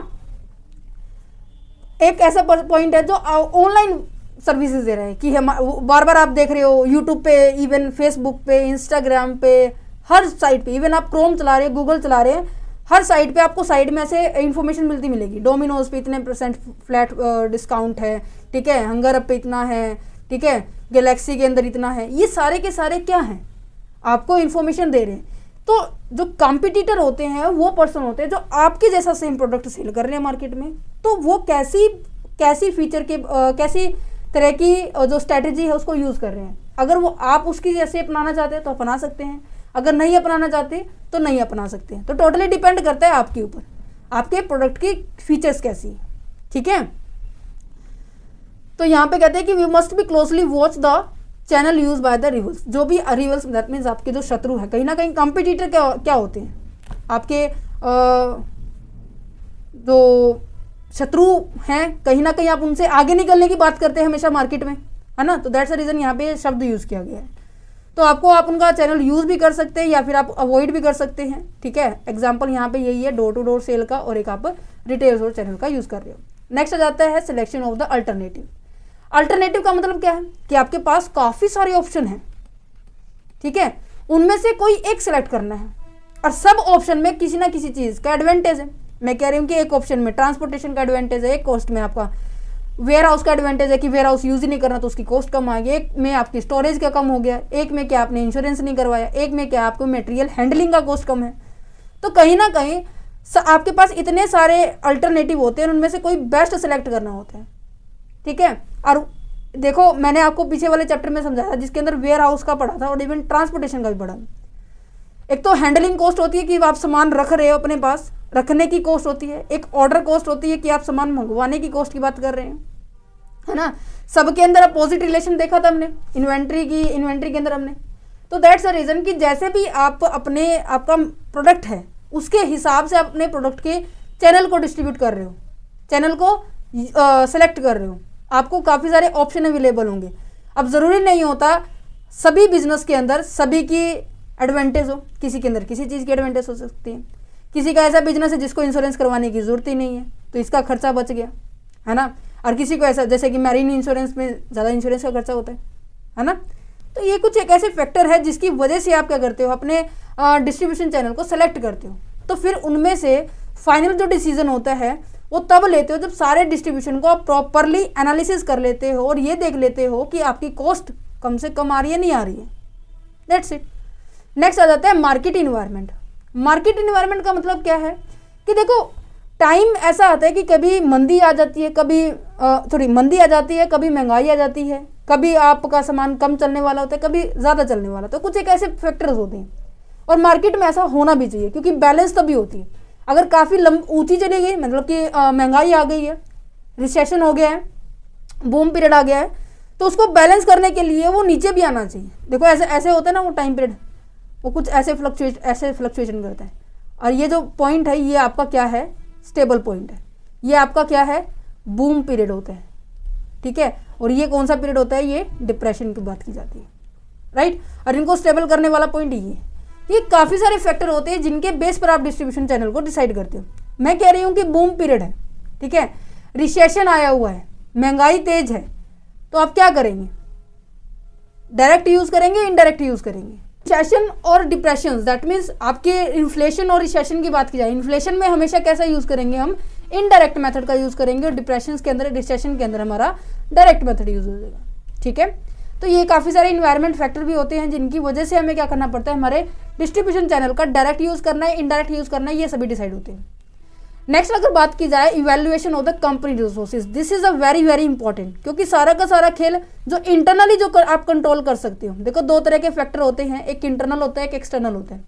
एक ऐसा पॉइंट है जो ऑनलाइन सर्विसेज दे रहे हैं कि हम बार बार आप देख रहे हो यूट्यूब पे, इवन फेसबुक पे, इंस्टाग्राम पे, हर साइट पे, इवन आप क्रोम चला रहे हैं, गूगल चला रहे हैं, हर साइट पे आपको साइड में ऐसे इन्फॉर्मेशन मिलेगी। डोमिनोज पे इतने % फ्लैट डिस्काउंट है, ठीक है, हंगर अप पे इतना है, ठीक है, गैलेक्सी के अंदर इतना है। ये सारे के सारे क्या हैं, आपको इन्फॉर्मेशन दे रहे हैं। तो जो कॉम्पिटिटर होते हैं वो पर्सन होते हैं जो आपके जैसा सेम प्रोडक्ट सेल कर रहे हैं मार्केट में, तो वो कैसी फीचर के कैसी तरह की जो स्ट्रैटेजी है उसको यूज़ कर रहे हैं। अगर वो आप उसकी जैसे अपनाना चाहते हैं तो अपना सकते हैं, अगर नहीं अपनाना चाहते तो नहीं अपना सकते हैं। तो टोटली डिपेंड करता है आपके ऊपर, आपके प्रोडक्ट की फीचर्स कैसी है, ठीक है। तो यहाँ पे कहते हैं कि we must be closely watch the channel use by the rivals. जो भी रिवल्स दैट मीन्स आपके जो शत्रु है, कहीं ना कहीं कंपटीटर क्या होते हैं, आपके जो शत्रु हैं, कहीं ना कहीं आप उनसे आगे निकलने की बात करते हैं हमेशा मार्केट में, है ना। तो दैट्स द रीज़न यहाँ पे शब्द यूज़ किया गया है। तो आप उनका चैनल यूज़ भी कर सकते हैं या फिर आप अवॉइड भी कर सकते हैं, ठीक है। एग्जाम्पल यहाँ पे यही है, डोर टू डोर सेल का, और एक आप रिटेल स्टोर चैनल का यूज़ कर रहे हो। नेक्स्ट आ जाता है selection of the alternative. Alternative का मतलब क्या है कि आपके पास काफ़ी सारे ऑप्शन हैं, ठीक है, उनमें से कोई एक सिलेक्ट करना है, और सब ऑप्शन में किसी ना किसी चीज़ का एडवांटेज है। मैं कह रही हूँ कि एक ऑप्शन में ट्रांसपोर्टेशन का एडवांटेज है, एक कॉस्ट में आपका वेयर हाउस का एडवांटेज है कि वेयर हाउस यूज़ ही नहीं करना तो उसकी कॉस्ट कम आ गई, एक में आपकी स्टोरेज का कम हो गया, एक में क्या आपने इंश्योरेंस नहीं करवाया, एक में क्या आपको मटेरियल हैंडलिंग का कॉस्ट कम है। तो कहीं ना कहीं आपके पास इतने सारे अल्टरनेटिव होते हैं, उनमें से कोई बेस्ट सेलेक्ट करना होता है, ठीक है। और देखो मैंने आपको पीछे वाले चैप्टर में समझाया जिसके अंदर वेयर हाउस का पढ़ा था और इवन ट्रांसपोर्टेशन का भी पढ़ा। एक तो हैंडलिंग कॉस्ट होती है कि आप सामान रख रहे हो अपने पास, रखने की कॉस्ट होती है, एक ऑर्डर कॉस्ट होती है कि आप सामान मंगवाने की कॉस्ट की बात कर रहे हैं, है ना। सबके अंदर अपोजिट रिलेशन देखा था हमने इन्वेंट्री के अंदर हमने, तो दैट्स द रीज़न कि जैसे भी आप अपने आपका प्रोडक्ट है उसके हिसाब से अपने प्रोडक्ट के चैनल को डिस्ट्रीब्यूट कर रहे हो, चैनल को सेलेक्ट कर रहे हो, आपको काफ़ी सारे ऑप्शन अवेलेबल होंगे। अब ज़रूरी नहीं होता सभी बिजनेस के अंदर सभी की एडवांटेज हो, किसी के अंदर किसी चीज़ की एडवांटेज हो सकती है। किसी का ऐसा बिजनेस है जिसको इंश्योरेंस करवाने की ज़रूरत ही नहीं है, तो इसका खर्चा बच गया, है ना। और किसी को ऐसा, जैसे कि मैरीन इंश्योरेंस में ज़्यादा इंश्योरेंस का खर्चा होता है ना। तो ये कुछ एक ऐसे फैक्टर है जिसकी वजह से आप क्या करते हो, अपने डिस्ट्रीब्यूशन चैनल को सेलेक्ट करते हो। तो फिर उनमें से फाइनल जो डिसीजन होता है वो तब लेते हो जब सारे डिस्ट्रीब्यूशन को आप प्रॉपरली एनालिसिस कर लेते हो और ये देख लेते हो कि आपकी कॉस्ट कम से कम आ रही है, नहीं आ रही है। That's it. नेक्स्ट आ जाता है मार्केट इन्वायरमेंट। मार्केट इन्वायरमेंट का मतलब क्या है कि देखो, टाइम ऐसा आता है कि कभी मंदी आ जाती है, कभी थोड़ी मंदी आ जाती है, कभी महंगाई आ जाती है, कभी आपका सामान कम चलने वाला होता है, कभी ज़्यादा चलने वाला। तो कुछ एक ऐसे फैक्टर्स होते हैं और मार्केट में ऐसा होना भी चाहिए, क्योंकि बैलेंस तभी होती है। अगर काफ़ी ऊंची चली गई, मतलब कि महंगाई आ गई है, रिसेशन हो गया है, बूम पीरियड आ गया है, तो उसको बैलेंस करने के लिए वो नीचे भी आना चाहिए। देखो ऐसे ऐसे होता है ना, वो टाइम पीरियड वो कुछ ऐसे फ्लक्चुएशन करता है। और ये जो पॉइंट है ये आपका क्या है, स्टेबल पॉइंट है। ये आपका क्या है, बूम पीरियड होता है, ठीक है। और ये कौन सा पीरियड होता है, ये डिप्रेशन की बात की जाती है, राइट। और इनको स्टेबल करने वाला पॉइंट ये काफ़ी सारे फैक्टर होते हैं जिनके बेस पर आप डिस्ट्रीब्यूशन चैनल को डिसाइड करते हो। मैं कह रही हूँ कि बूम पीरियड है, ठीक है, रिसेशन आया हुआ है, महंगाई तेज है, तो आप क्या करेंगे, डायरेक्ट यूज़ करेंगे, इनडायरेक्ट यूज़ करेंगे। रिसेशन और डिप्रेशन, दैट मीन्स आपके इन्फ्लेशन और रिसेशन की बात की जाए, इन्फ्लेशन में हमेशा कैसा यूज़ करेंगे, हम इनडायरेक्ट मेथड का यूज़ करेंगे, और डिप्रेशन के अंदर, रिसेशन के अंदर हमारा डायरेक्ट मेथड यूज़ हो जाएगा, ठीक है। तो ये काफ़ी सारे इन्वायरमेंट फैक्टर भी होते हैं जिनकी वजह से हमें क्या करना पड़ता है, हमारे डिस्ट्रीब्यूशन चैनल का डायरेक्ट यूज़ करना है, इनडायरेक्ट यूज़ करना है, ये सभी डिसाइड होते हैं। नेक्स्ट अगर बात की जाए evaluation of the company resources, this is a very very important, क्योंकि सारा का सारा खेल जो इंटरनली जो आप कंट्रोल कर सकते हो। देखो दो तरह के फैक्टर होते हैं, एक इंटरनल होता है, एक एक्सटर्नल होता है।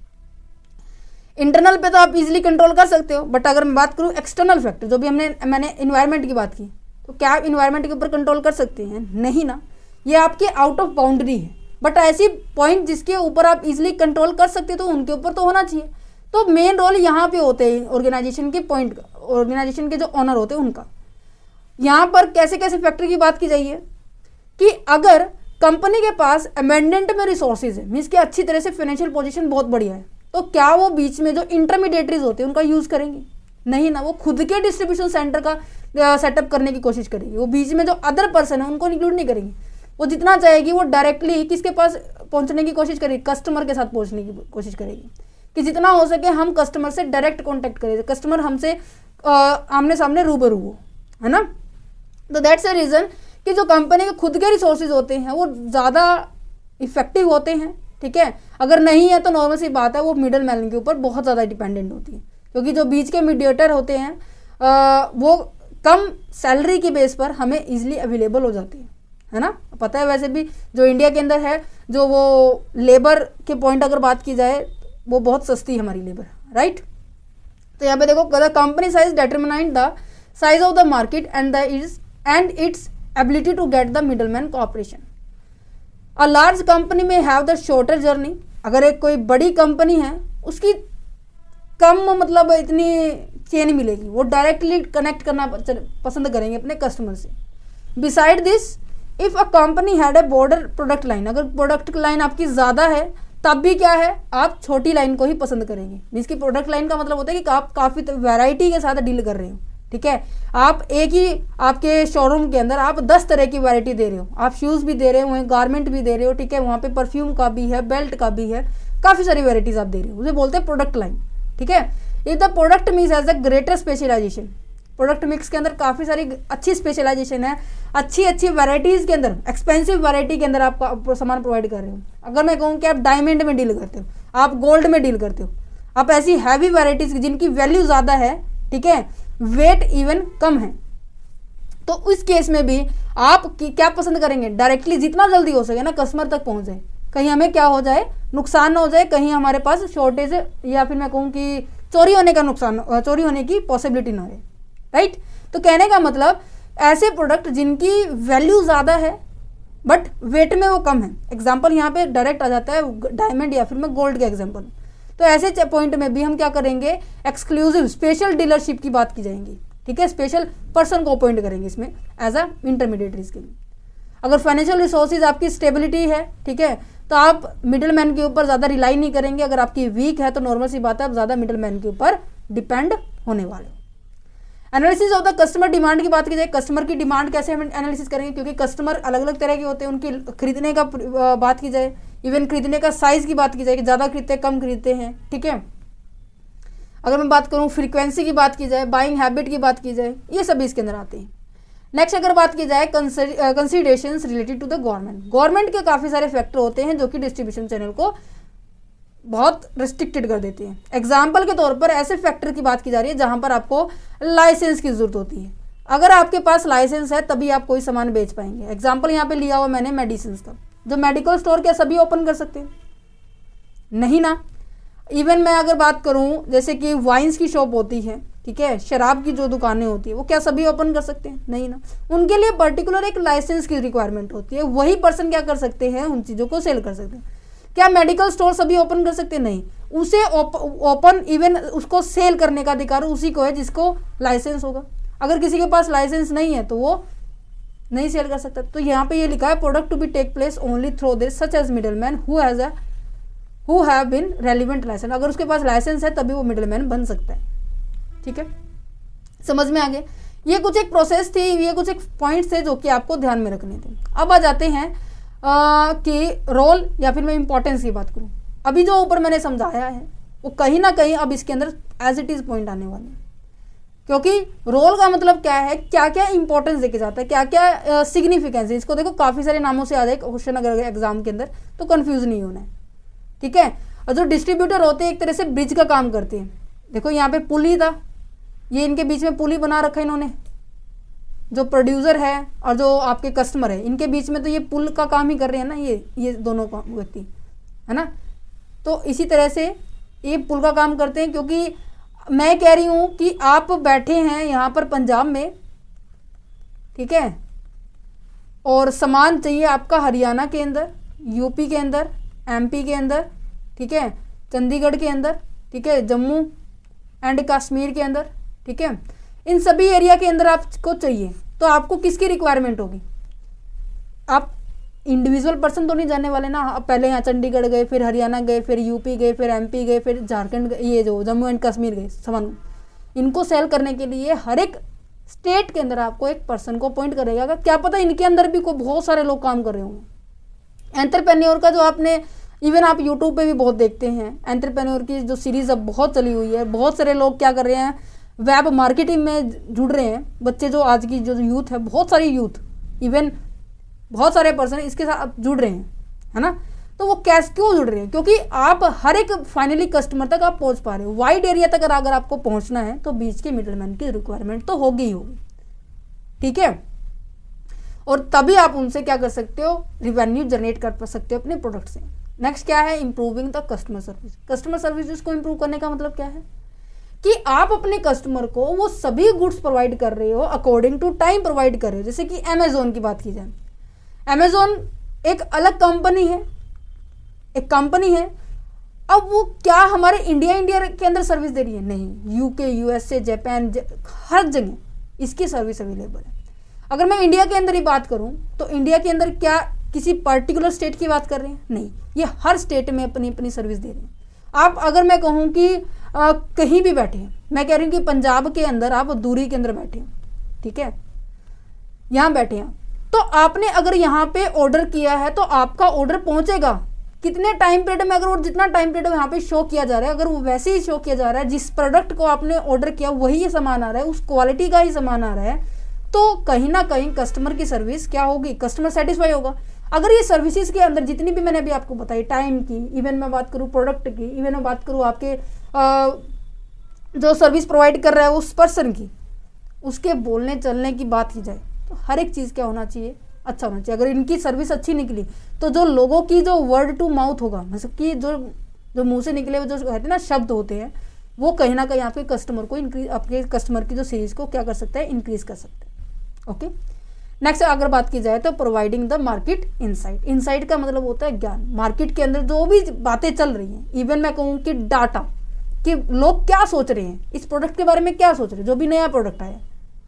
इंटरनल पे तो आप इजीली कंट्रोल कर सकते हो, बट अगर मैं बात करूँ एक्सटर्नल फैक्टर, जो भी मैंने इन्वायरमेंट की बात की, तो क्या आप इन्वायरमेंट के ऊपर कंट्रोल कर सकते हैं, नहीं ना। ये आपके आउट ऑफ बाउंड्री है, बट ऐसी पॉइंट जिसके ऊपर आप इजीली कंट्रोल कर सकते हो तो उनके ऊपर तो होना चाहिए। तो मेन रोल यहाँ पे होते हैं ऑर्गेनाइजेशन के पॉइंट, ऑर्गेनाइजेशन के जो ऑनर होते हैं उनका। यहाँ पर कैसे कैसे फैक्टर की बात की जाइए कि अगर कंपनी के पास अमेंडेंट में रिसोर्सेज है, मीन्स कि अच्छी तरह से फाइनेंशियल पोजीशन बहुत बढ़िया है, तो क्या वो बीच में जो इंटरमीडिएटरीज होते हैं उनका यूज़ करेंगे, नहीं ना। वो खुद के डिस्ट्रीब्यूशन सेंटर का सेटअप करने की कोशिश करेगी। वो बीच में जो अदर पर्सन है उनको इंक्लूड नहीं करेंगे। वो जितना चाहेगी वो डायरेक्टली किसके पास पहुंचने की कोशिश करेगी, कस्टमर के साथ पहुंचने की कोशिश करेगी, कि जितना हो सके हम कस्टमर से डायरेक्ट कांटेक्ट करें, कस्टमर हमसे आमने सामने रूबरू हो, है ना। तो दैट्स द रीज़न कि जो कंपनी के खुद के रिसोर्सेज होते हैं वो ज़्यादा इफेक्टिव होते हैं, ठीक है। अगर नहीं है तो नॉर्मल सी बात है, वो मिडल मैन के ऊपर बहुत ज़्यादा डिपेंडेंट होती है, क्योंकि जो बीच के मीडिएटर होते हैं वो कम सैलरी के बेस पर हमें ईजिली अवेलेबल हो जाती है ना। पता है वैसे भी जो इंडिया के अंदर है, जो वो लेबर के पॉइंट अगर बात की जाए वो बहुत सस्ती है हमारी लेबर, राइट। तो यहाँ पे देखो the company size determine the size of the market and its ability to get the middle man cooperation. A large company में हैव द शॉर्टर जर्नी, अगर एक कोई बड़ी कंपनी है उसकी कम मतलब इतनी चेन मिलेगी, वो डायरेक्टली कनेक्ट करना पसंद करेंगे अपने कस्टमर से। Beside this if a company had a border product line, अगर प्रोडक्ट लाइन आपकी ज़्यादा है तब भी क्या है, आप छोटी लाइन को ही पसंद करेंगे। मीन्स की प्रोडक्ट लाइन का मतलब होता है कि आप काफ़ी वैरायटी के साथ डील कर रहे हो, ठीक है। आप एक ही आपके शोरूम के अंदर आप 10 तरह की वैरायटी दे रहे हो, आप शूज़ भी दे रहे हो, गारमेंट भी दे रहे हो, ठीक है। वहाँ पे परफ्यूम का भी है, बेल्ट का भी है, काफ़ी सारी वैराइटीज़ आप दे रहे हो, उसे बोलते हैं प्रोडक्ट लाइन, ठीक है। If the product mix as the greater specialization, product mix के अंदर काफ़ी सारी अच्छी स्पेशलाइजेशन है, अच्छी अच्छी वैराइटीज़ के अंदर, एक्सपेंसिव वैरायटी के अंदर आप सामान प्रोवाइड कर रहे हो। अगर मैं कहूँ कि आप डायमंड में डील करते हो, आप गोल्ड में डील करते हो, आप ऐसी हैवी वैराइटीज़ जिनकी वैल्यू ज़्यादा है, ठीक है, वेट इवन कम है, तो उस केस में भी आप क्या पसंद करेंगे, डायरेक्टली जितना जल्दी हो सके ना कस्टमर तक पहुँच जाए, कहीं हमें क्या हो जाए, नुकसान ना हो जाए, कहीं हमारे पास शॉर्टेज या फिर मैं कहूँ कि चोरी होने का नुकसान, चोरी होने की पॉसिबिलिटी ना रहे, राइट। तो कहने का मतलब ऐसे प्रोडक्ट जिनकी वैल्यू ज़्यादा है, बट वेट में वो कम है। एग्जाम्पल यहाँ पे डायरेक्ट आ जाता है डायमंड या फिर मैं गोल्ड का एग्जाम्पल। तो ऐसे पॉइंट में भी हम क्या करेंगे, एक्सक्लूसिव स्पेशल डीलरशिप की बात की जाएंगी, ठीक है, स्पेशल पर्सन को अपॉइंट करेंगे इसमें एज अ इंटरमीडिएटरीज के लिए। अगर फाइनेंशियल रिसोर्सेज आपकी स्टेबिलिटी है, ठीक है, तो आप मिडिल मैन के ऊपर ज़्यादा रिलाई नहीं करेंगे। अगर आपकी वीक है तो नॉर्मल सी बात है, आप ज़्यादा मिडिल मैन के ऊपर डिपेंड होने वाले हो। Analysis of the customer demand की बात की जाए, कस्टमर की डिमांड कैसे हम एनालिसिस करेंगे, क्योंकि कस्टमर अलग अलग तरह के होते हैं, उनकी खरीदने का बात की जाए, इवन खरीदने का साइज की बात की जाए कि ज़्यादा खरीदते हैं कम खरीदते हैं, ठीक है। अगर मैं बात करूँ फ्रीक्वेंसी की बात की जाए, बाइंग हैबिट की बात की जाए, ये सभी इसके अंदर आते हैं। नेक्स्ट अगर बात की जाए considerations related to the government के काफ़ी सारे फैक्टर होते हैं जो कि डिस्ट्रीब्यूशन चैनल को बहुत रिस्ट्रिक्टेड कर देते हैं। एग्जाम्पल के तौर पर ऐसे फैक्टर की बात की जा रही है जहां पर आपको लाइसेंस की जरूरत होती है। अगर आपके पास लाइसेंस है तभी आप कोई सामान बेच पाएंगे। एग्जाम्पल यहाँ पे लिया हुआ मैंने मेडिसिन का, जो मेडिकल स्टोर क्या सभी ओपन कर सकते हैं? नहीं ना। इवन मैं अगर बात करूँ जैसे कि वाइन्स की शॉप होती है, ठीक है, शराब की जो दुकानें होती है वो क्या सभी ओपन कर सकते हैं? नहीं ना। उनके लिए पर्टिकुलर एक लाइसेंस की रिक्वायरमेंट होती है, वही पर्सन क्या कर सकते हैं, उन चीज़ों को सेल कर सकते हैं। क्या मेडिकल स्टोर सभी ओपन कर सकते हैं? नहीं। उसे ओपन इवन उसको सेल करने का अधिकार उसी को है जिसको लाइसेंस होगा। अगर किसी के पास लाइसेंस नहीं है तो वो नहीं सेल कर सकता। तो यहाँ पे ये लिखा है product to be take place only through this such as middle man who have been relevant license. अगर उसके पास लाइसेंस है तभी वो मिडल मैन बन सकता है, ठीक है, समझ में आ गया। ये कुछ एक प्रोसेस थी, ये कुछ एक पॉइंट्स थे जो कि आपको ध्यान में रखने थे। अब आ जाते हैं कि रोल या फिर मैं इंपॉर्टेंस की बात करूं। अभी जो ऊपर मैंने समझाया है वो कहीं ना कहीं अब इसके अंदर एज इट इज पॉइंट आने वाले हैं, क्योंकि रोल का मतलब क्या है, क्या क्या इंपॉर्टेंस देके जाता है, क्या क्या सिग्निफिकेंस है। इसको देखो काफ़ी सारे नामों से आ जाए क्वेश्चन अगर एग्जाम के अंदर, तो कन्फ्यूज नहीं होना है, ठीक है। और जो डिस्ट्रीब्यूटर होते हैं एक तरह से ब्रिज का काम करते हैं। देखो यहाँ पे पुली था, ये इनके बीच में पुली बना रखा है इन्होंने, जो प्रोड्यूसर है और जो आपके कस्टमर है इनके बीच में, तो ये पुल का काम ही कर रहे हैं ना, ये दोनों व्यक्ति, है ना। तो इसी तरह से ये पुल का काम करते हैं, क्योंकि मैं कह रही हूँ कि आप बैठे हैं यहाँ पर पंजाब में, ठीक है, और सामान चाहिए आपका हरियाणा के अंदर, यूपी के अंदर, एमपी के अंदर, ठीक है, चंडीगढ़ के अंदर, ठीक है, जम्मू एंड कश्मीर के अंदर, ठीक है, इन सभी एरिया के अंदर आपको चाहिए। तो आपको किसकी रिक्वायरमेंट होगी? आप इंडिविजुअल पर्सन तो नहीं जाने वाले ना। आप पहले यहाँ चंडीगढ़ गए, फिर हरियाणा गए, फिर यूपी गए, फिर एमपी गए, फिर झारखंड गए, ये जो जम्मू एंड कश्मीर गए सामान, इनको सेल करने के लिए हर एक स्टेट के अंदर आपको एक पर्सन को अपॉइंट करेगा। क्या पता इनके अंदर भी कोई बहुत सारे लोग काम कर रहे होंगे। एंटरप्रेन्योर का जो आपने इवन आप यूट्यूब पे भी बहुत देखते हैं, एंटरप्रेन्योर की जो सीरीज अब बहुत चली हुई है, बहुत सारे लोग क्या कर रहे हैं, वेब मार्केटिंग में जुड़ रहे हैं। बच्चे जो आज की जो यूथ है, बहुत सारी यूथ, इवन बहुत सारे पर्सन इसके साथ जुड़ रहे हैं, है ना। तो वो कैसे क्यों जुड़ रहे हैं? क्योंकि आप हर एक फाइनली कस्टमर तक आप पहुंच पा रहे हो। वाइड एरिया तक अगर आपको पहुंचना है तो बीच के मिडलमैन की रिक्वायरमेंट तो होगी ही होगी, ठीक है। और तभी आप उनसे क्या कर सकते हो, रिवेन्यू जनरेट कर सकते हो अपने प्रोडक्ट से। नेक्स्ट क्या है, improving the customer service. Customer service को इंप्रूव करने का मतलब क्या है कि आप अपने कस्टमर को वो सभी गुड्स प्रोवाइड कर रहे हो, अकॉर्डिंग टू टाइम प्रोवाइड कर रहे हो। जैसे कि अमेजोन की बात की जाए, अमेजोन एक अलग कंपनी है, एक कंपनी है। अब वो क्या हमारे इंडिया के अंदर सर्विस दे रही है? नहीं, यूके, यूएसए, जापान, हर जगह इसकी सर्विस अवेलेबल है। अगर मैं इंडिया के अंदर ही बात करूं तो इंडिया के अंदर क्या किसी पर्टिकुलर स्टेट की बात कर रहे हैं? नहीं, ये हर स्टेट में अपनी अपनी सर्विस दे रहे हैं। आप अगर मैं कहूँ कि कहीं भी बैठे हैं, मैं कह रही हूँ कि पंजाब के अंदर आप दूरी के अंदर बैठे हो, ठीक है, यहाँ बैठे हैं, तो आपने अगर यहाँ पे ऑर्डर किया है तो आपका ऑर्डर पहुँचेगा कितने टाइम पीरियड में? अगर वो जितना टाइम पीरियड यहाँ पे शो किया जा रहा है, अगर वो वैसे ही शो किया जा रहा है, जिस प्रोडक्ट को आपने ऑर्डर किया वही सामान आ रहा है, उस क्वालिटी का ही सामान आ रहा है, तो कहीं ना कहीं कस्टमर की सर्विस क्या होगी, कस्टमर सेटिस्फाई होगा। अगर ये सर्विसेज के अंदर जितनी भी मैंने अभी आपको बताई, टाइम की, इवन मैं बात करूँ प्रोडक्ट की, इवन मैं बात करूँ आपके जो सर्विस प्रोवाइड कर रहा है उस पर्सन की, उसके बोलने चलने की बात की जाए तो हर एक चीज़ क्या होना चाहिए, अच्छा होना चाहिए। अगर इनकी सर्विस अच्छी निकली तो जो लोगों की जो वर्ड टू माउथ होगा, मतलब कि जो मुंह से निकले हुए जो कहते हैं ना शब्द होते हैं, वो कहीं ना कहीं आपके कस्टमर को इंक्रीज, आपके कस्टमर की जो सीरीज को क्या कर सकता है, इंक्रीज कर सकता है। ओके, नेक्स्ट अगर बात की जाए तो providing the market insight. Insight का मतलब होता है ज्ञान, मार्केट के अंदर जो भी बातें चल रही हैं, इवन मैं कहूँ कि डाटा, कि लोग क्या सोच रहे हैं, इस प्रोडक्ट के बारे में क्या सोच रहे हैं, जो भी नया प्रोडक्ट आया,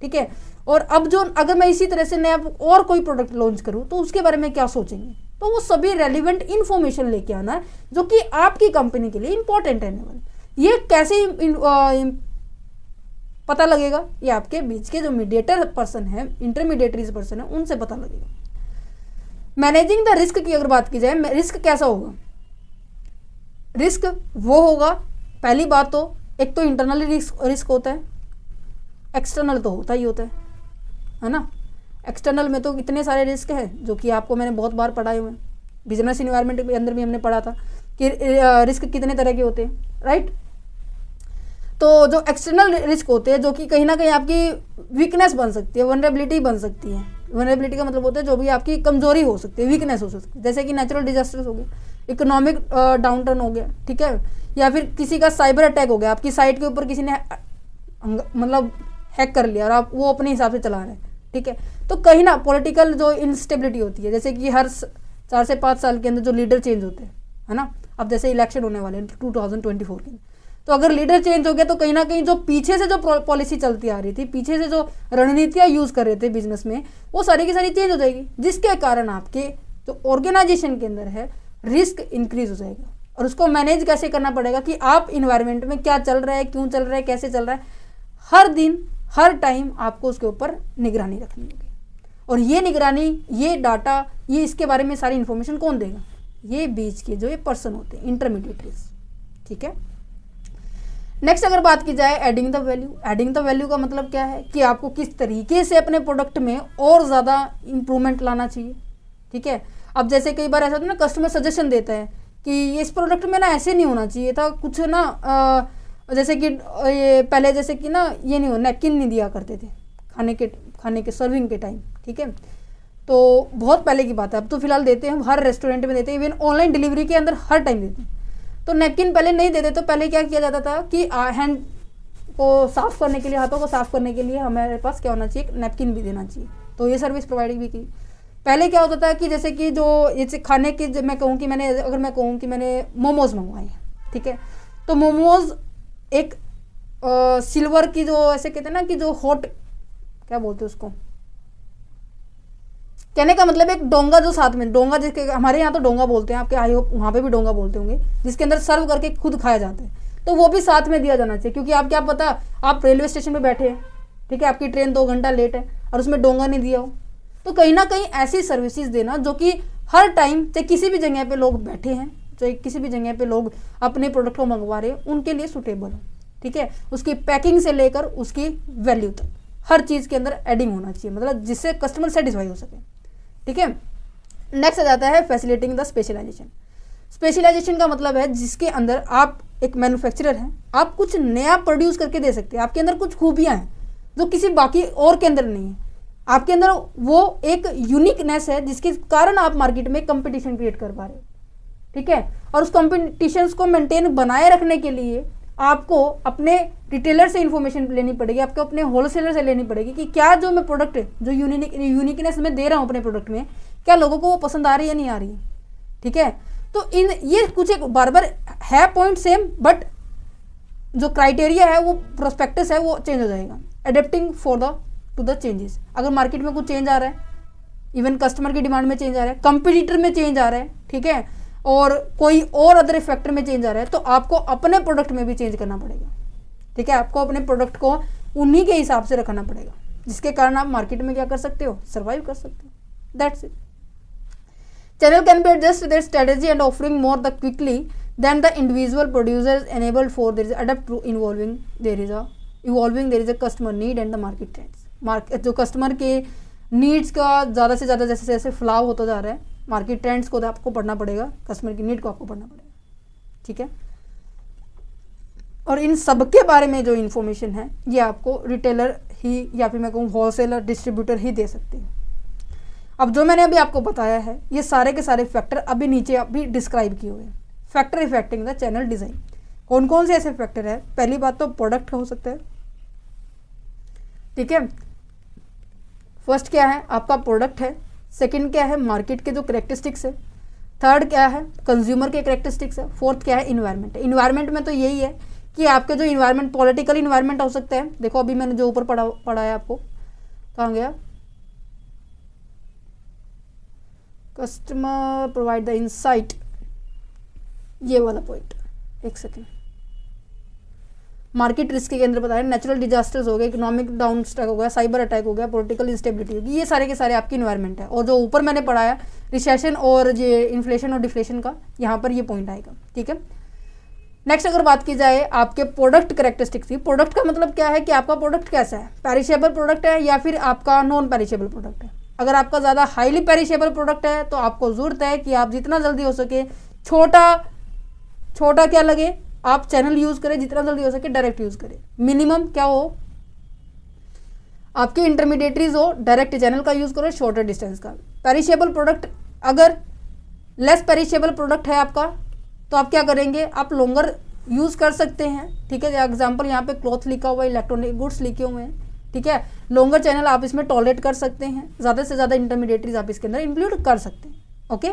ठीक है। और अब जो अगर मैं इसी तरह से नया और कोई प्रोडक्ट लॉन्च करूँ तो उसके बारे में क्या सोचेंगे, तो वो सभी रेलिवेंट इन्फॉर्मेशन लेके आना है जो कि आपकी कंपनी के लिए इंपॉर्टेंट है। ये कैसे पता लगेगा, ये आपके बीच के जो मीडिएटर पर्सन है, इंटरमीडिएटरीज पर्सन है, उनसे पता लगेगा। मैनेजिंग द रिस्क की अगर बात की जाए, रिस्क कैसा होगा, रिस्क वो होगा, पहली बात तो एक तो इंटरनली रिस्क होता है, एक्सटर्नल तो होता ही होता है ना। एक्सटर्नल में तो इतने सारे रिस्क हैं जो कि आपको मैंने बहुत बार पढ़ाए हुए हैं, बिजनेस इन्वायरमेंट के अंदर भी हमने पढ़ा था कि रिस्क कितने तरह के होते हैं, राइट। तो जो एक्सटर्नल रिस्क होते हैं जो कि कहीं ना कहीं आपकी वीकनेस बन सकती है, वनरेबिलिटी बन सकती है। वनरेबिलिटी का मतलब होता है जो भी आपकी कमजोरी हो सकती है, वीकनेस हो सकती है, जैसे कि नेचुरल डिजास्टर्स हो गए, इकोनॉमिक डाउनटर्न हो गया, ठीक है, या फिर किसी का साइबर अटैक हो गया, आपकी साइट के ऊपर किसी ने मतलब हैक कर लिया और आप वो अपने हिसाब से चला रहे हैं, ठीक है। तो कहीं ना पॉलिटिकल जो इंस्टेबिलिटी होती है, जैसे कि हर 4 से 5 साल के अंदर जो लीडर चेंज होते हैं, है ना। अब जैसे इलेक्शन होने वाले हैं 2024 के, तो अगर लीडर चेंज हो गया तो कहीं ना कहीं जो पीछे से जो पॉलिसी चलती आ रही थी, पीछे से जो रणनीतियाँ यूज़ कर रहे थे बिजनेस में, वो सारी की सारी चेंज हो जाएगी, जिसके कारण आपके जो ऑर्गेनाइजेशन के अंदर है रिस्क इंक्रीज हो जाएगा। और उसको मैनेज कैसे करना पड़ेगा कि आप इन्वायरमेंट में क्या चल रहा है, क्यों चल रहा है, कैसे चल रहा है, हर दिन हर टाइम आपको उसके ऊपर निगरानी रखनी होगी। और ये निगरानी, ये डाटा, ये इसके बारे में सारी इन्फॉर्मेशन कौन देगा, ये बीच के जो ये पर्सन होते हैं, इंटरमीडिएटरीज, ठीक है। नेक्स्ट अगर बात की जाए adding the value. Adding the value का मतलब क्या है कि आपको किस तरीके से अपने प्रोडक्ट में और ज़्यादा इंप्रूवमेंट लाना चाहिए, ठीक है। अब जैसे कई बार ऐसा होता है ना, कस्टमर सजेशन देता है कि इस प्रोडक्ट में ना ऐसे नहीं होना चाहिए था, कुछ ना जैसे कि ये पहले जैसे कि ना ये नहीं हो, नैपकिन नहीं दिया करते थे खाने के सर्विंग के टाइम, ठीक है। तो बहुत पहले की बात है, अब तो फिलहाल देते हैं, हर रेस्टोरेंट में देते हैं, इवन ऑनलाइन डिलीवरी के अंदर हर टाइम देते हैं। तो नैपकिन पहले नहीं देते, तो पहले क्या किया जाता था कि हैंड को साफ़ करने के लिए, हाथों को साफ़ करने के लिए हमारे पास क्या होना चाहिए, नैपकिन भी देना चाहिए। तो ये सर्विस प्रोवाइड भी की। पहले क्या होता था कि जैसे कि जो ये खाने की, जब मैं कहूँ कि मैंने मोमोज़ मंगवाए हैं, ठीक है, तो मोमोज़ एक सिल्वर की जो ऐसे कहते हैं ना कि जो हॉट, क्या बोलते हैं उसको, कहने का मतलब एक डोंगा जो साथ में, डोंगा जिसके हमारे यहाँ तो डोंगा बोलते हैं, आपके आई होप वहाँ पे भी डोंगा बोलते होंगे, जिसके अंदर सर्व करके खुद खाया जाता है, तो वो भी साथ में दिया जाना चाहिए। क्योंकि आप क्या पता, आप रेलवे स्टेशन पे बैठे हैं, ठीक है, आपकी ट्रेन 2 घंटा लेट है और उसमें डोंगा नहीं दिया हो, तो कहीं ना कहीं ऐसी सर्विसेज देना जो कि हर टाइम चाहे किसी भी जगह पे लोग बैठे हैं, चाहे किसी भी जगह पे लोग अपने प्रोडक्ट को मंगवा रहे हैं, उनके लिए सुटेबल हो, ठीक है। उसकी पैकिंग से लेकर उसकी वैल्यू तक हर चीज़ के अंदर एडिंग होना चाहिए, मतलब जिससे कस्टमर सेटिस्फाई हो सके, ठीक है। नेक्स्ट आ जाता है फैसिलिटिंग द स्पेशलाइजेशन। स्पेशलाइजेशन का मतलब है जिसके अंदर आप एक मैन्युफैक्चरर हैं, आप कुछ नया प्रोड्यूस करके दे सकते हैं, आपके अंदर कुछ खूबियाँ हैं जो किसी बाकी और के अंदर नहीं है, आपके अंदर वो एक यूनिकनेस है जिसके कारण आप मार्केट में कंपटीशन क्रिएट कर पा रहे हो, ठीक है। और उस कंपटीशन को मेंटेन बनाए रखने के लिए आपको अपने रिटेलर से इन्फॉर्मेशन लेनी पड़ेगी, आपको अपने होलसेलर से लेनी पड़ेगी कि क्या जो मैं प्रोडक्ट जो यूनिकनेस मैं दे रहा हूँ अपने प्रोडक्ट में, क्या लोगों को वो पसंद आ रही है नहीं आ रही है, ठीक है। तो इन ये कुछ एक बार है पॉइंट सेम, बट जो क्राइटेरिया है वो प्रोस्पेक्टस है वो चेंज हो जाएगा, अडेप्टिंग टू द चेंजेस। अगर मार्केट में कुछ चेंज आ रहा है, इवन कस्टमर की डिमांड में चेंज आ रहा है, कंपटीटर में चेंज आ रहा है, ठीक है, और कोई और अदर फैक्टर में चेंज आ रहा है, तो आपको अपने प्रोडक्ट में भी चेंज करना पड़ेगा, ठीक है। आपको अपने प्रोडक्ट को उन्हीं के हिसाब से रखना पड़ेगा, जिसके कारण आप मार्केट में क्या कर सकते हो, सर्वाइव कर सकते हो, that's it. Channel can be adjust their strategy and offering more the quickly than the individual producers enabled for there is adept to involving there is a customer need and the market trends. जो customer के needs का ज़्यादा से ज़्यादा जैसे जैसे फ्लाव होता जा रहा है, मार्केट ट्रेंड्स को तो आपको पढ़ना पड़ेगा, कस्टमर की नीड को आपको पढ़ना पड़ेगा, ठीक है। और इन सब के बारे में जो इन्फॉर्मेशन है ये आपको रिटेलर ही या फिर मैं कहूँ होलसेलर डिस्ट्रीब्यूटर ही दे सकते हैं। अब जो मैंने अभी आपको बताया है ये सारे के सारे फैक्टर अभी नीचे अभी डिस्क्राइब किए हुए हैं। Factor affecting the channel design, कौन कौन से ऐसे फैक्टर है, पहली बात तो प्रोडक्ट हो सकता है, ठीक है। फर्स्ट क्या है आपका प्रोडक्ट है, सेकंड क्या है मार्केट के जो करेक्टरिस्टिक्स है, थर्ड क्या है कंज्यूमर के करेक्टरिस्टिक्स है, फोर्थ क्या है इन्वायरमेंट है। इन्वायरमेंट में तो यही है कि आपके जो इन्वायरमेंट पॉलिटिकल इन्वायरमेंट हो सकता है। देखो अभी मैंने जो ऊपर पढ़ा है आपको, कहाँ गया, कस्टमर प्रोवाइड द इनसाइट, ये वाला पॉइंट, एक सेकेंड। मार्केट रिस्क के अंदर बताया नेचुरल डिजास्टर्स हो गए, इकोनॉमिक डाउन स्ट्रक हो गया, साइबर अटैक हो गया, पॉलिटिकल इंस्टेबिलिटी होगी, ये सारे के सारे आपकी इन्वायरमेंट है। और जो ऊपर मैंने पढ़ाया रिसेशन और ये इन्फ्लेशन और डिफ्लेशन का, यहाँ पर ये पॉइंट आएगा। ठीक है, नेक्स्ट अगर बात की जाए आपके प्रोडक्ट करेक्टरिस्टिक्स की, प्रोडक्ट का मतलब क्या है कि आपका प्रोडक्ट कैसा है, पेरिशेबल प्रोडक्ट है या फिर आपका नॉन पेरिशेबल प्रोडक्ट है। अगर आपका ज़्यादा हाईली पेरिशेबल प्रोडक्ट है तो आपको ज़रूरत है कि आप जितना जल्दी हो सके छोटा क्या लगे आप चैनल यूज़ करें, जितना जल्दी हो सके डायरेक्ट यूज़ करें। मिनिमम क्या हो आपके इंटरमीडिएटरीज हो, डायरेक्ट चैनल का यूज़ करो, शॉर्टर डिस्टेंस का। पेरिशेबल प्रोडक्ट, अगर लेस पेरिशेबल प्रोडक्ट है आपका तो आप क्या करेंगे, आप लॉन्गर यूज़ कर सकते हैं। ठीक है, एग्जाम्पल यहाँ पे क्लॉथ लिखा हुआ है, इलेक्ट्रॉनिक गुड्स लिखे हुए हैं। ठीक है, लॉन्गर चैनल आप इसमें टॉलरेट कर सकते हैं, ज़्यादा से ज़्यादा इंटरमीडिएटरीज आप इसके अंदर इंक्लूड कर सकते हैं। ओके,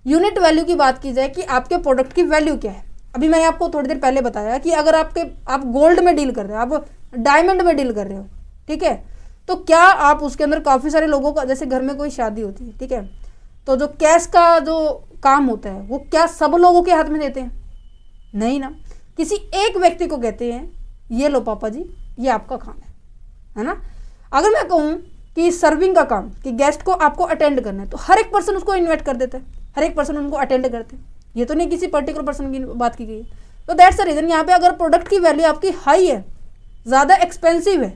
यूनिट वैल्यू की बात की जाए कि आपके प्रोडक्ट की वैल्यू क्या है। अभी मैंने आपको थोड़ी देर पहले बताया कि अगर आप गोल्ड में डील कर रहे हो, आप डायमंड में डील कर रहे हो, ठीक है, तो क्या आप उसके अंदर काफ़ी सारे लोगों का, जैसे घर में कोई शादी होती है, ठीक है, तो जो कैश का जो काम होता है वो क्या सब लोगों के हाथ में देते हैं? नहीं ना, किसी एक व्यक्ति को कहते हैं ये लो पापा जी ये आपका काम है ना। अगर मैं कहूँ कि सर्विंग का काम, कि गेस्ट को आपको अटेंड करना है, तो हर एक पर्सन उसको इन्वाइट कर देता है, हर एक पर्सन उनको अटेंड करते हैं। ये तो नहीं किसी पर्टिकुलर पर्सन की बात की गई है। तो दैट्स द रीज़न यहाँ पे अगर प्रोडक्ट की वैल्यू आपकी हाई है, ज़्यादा एक्सपेंसिव है,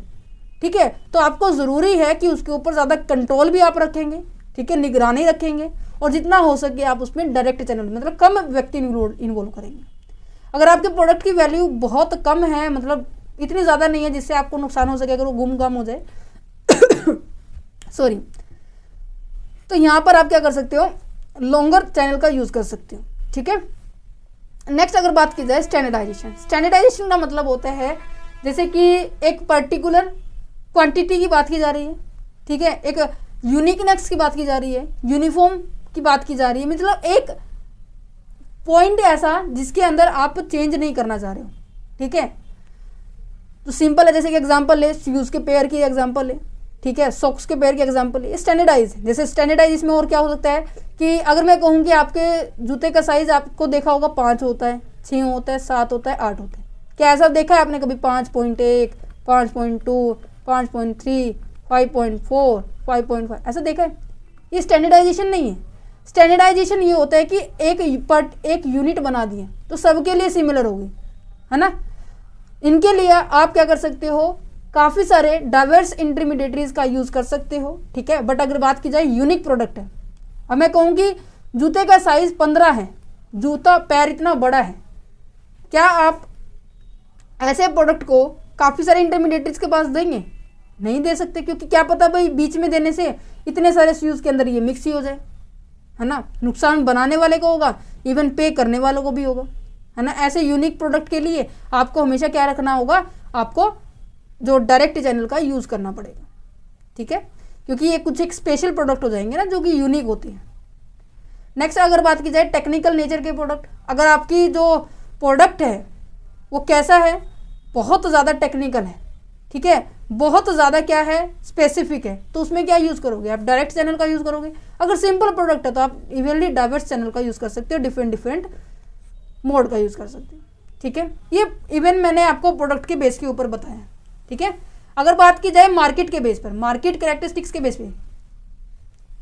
ठीक है, तो आपको ज़रूरी है कि उसके ऊपर ज़्यादा कंट्रोल भी आप रखेंगे, ठीक है, निगरानी रखेंगे, और जितना हो सके आप उसमें डायरेक्ट चैनल मतलब कम व्यक्ति इन्वॉल्व करेंगे। अगर आपके प्रोडक्ट की वैल्यू बहुत कम है, मतलब इतनी ज़्यादा नहीं है जिससे आपको नुकसान हो सके अगर वो गुम गाम हो जाए सॉरी, तो यहाँ पर आप क्या कर सकते हो, लॉन्गर चैनल का यूज़ कर सकते हो। ठीक है, नेक्स्ट अगर बात की जाए स्टैंडर्डाइजेशन। स्टैंडर्डाइजेशन का मतलब होता है जैसे कि एक पर्टिकुलर क्वांटिटी की बात की जा रही है, ठीक है, एक यूनिकनेस की बात की जा रही है, यूनिफॉर्म की बात की जा रही है, मतलब एक पॉइंट ऐसा जिसके अंदर आप चेंज नहीं करना चाह रहे हो। ठीक है, तो सिंपल है, जैसे कि एग्जांपल ले, शूज़ के पेयर की एग्जांपल है, ठीक है, सॉक्स के पेयर की एग्जांपल है, स्टैंडर्डाइज है। जैसे स्टैंडर्डाइज इसमें और क्या हो सकता है कि अगर मैं कहूँ कि आपके जूते का साइज आपको देखा होगा 5 होता है, 6 होता है, 7 होता है, 8 होता है, क्या ऐसा देखा है आपने कभी 5.1, 5.2, 5.3, 5.4, 5.5 ऐसा देखा है? ये स्टैंडर्डाइजेशन नहीं है। स्टैंडर्डाइजेशन ये होता है कि एक यूनिट बना दिए तो सबके लिए सिमिलर होगी, है ना। इनके लिए आप क्या कर सकते हो, काफ़ी सारे डाइवर्स इंटरमीडिएटरीज का यूज़ कर सकते हो। ठीक है, बट अगर बात की जाए यूनिक प्रोडक्ट है, अब मैं कहूँ कि जूते का साइज़ 15 है, जूता पैर इतना बड़ा है, क्या आप ऐसे प्रोडक्ट को काफ़ी सारे इंटरमीडिएटरीज के पास देंगे? नहीं दे सकते, क्योंकि क्या पता भाई बीच में देने से इतने सारे शूज़ के अंदर ये मिक्स ही हो जाए, है ना। नुकसान बनाने वाले को होगा, इवन पे करने वालों को भी होगा, है ना। ऐसे यूनिक प्रोडक्ट के लिए आपको हमेशा क्या रखना होगा, आपको जो डायरेक्ट चैनल का यूज़ करना पड़ेगा। ठीक है, क्योंकि ये कुछ एक स्पेशल प्रोडक्ट हो जाएंगे ना जो कि यूनिक होते हैं। नेक्स्ट अगर बात की जाए टेक्निकल नेचर के प्रोडक्ट, अगर आपकी जो प्रोडक्ट है वो कैसा है, बहुत ज़्यादा टेक्निकल है, ठीक है, बहुत ज़्यादा क्या है स्पेसिफिक है, तो उसमें क्या यूज़ करोगे आप, डायरेक्ट चैनल का यूज़ करोगे। अगर सिंपल प्रोडक्ट है तो आप इवनली डाइवर्स चैनल का यूज़ कर सकते हो, डिफरेंट मोड का यूज़ कर सकते हो। ठीक है, ये इवन मैंने आपको प्रोडक्ट के बेस के ऊपर बताया। ठीक है, अगर बात की जाए मार्केट के बेस पर, मार्केट कैरेक्टरिस्टिक्स के बेस पे,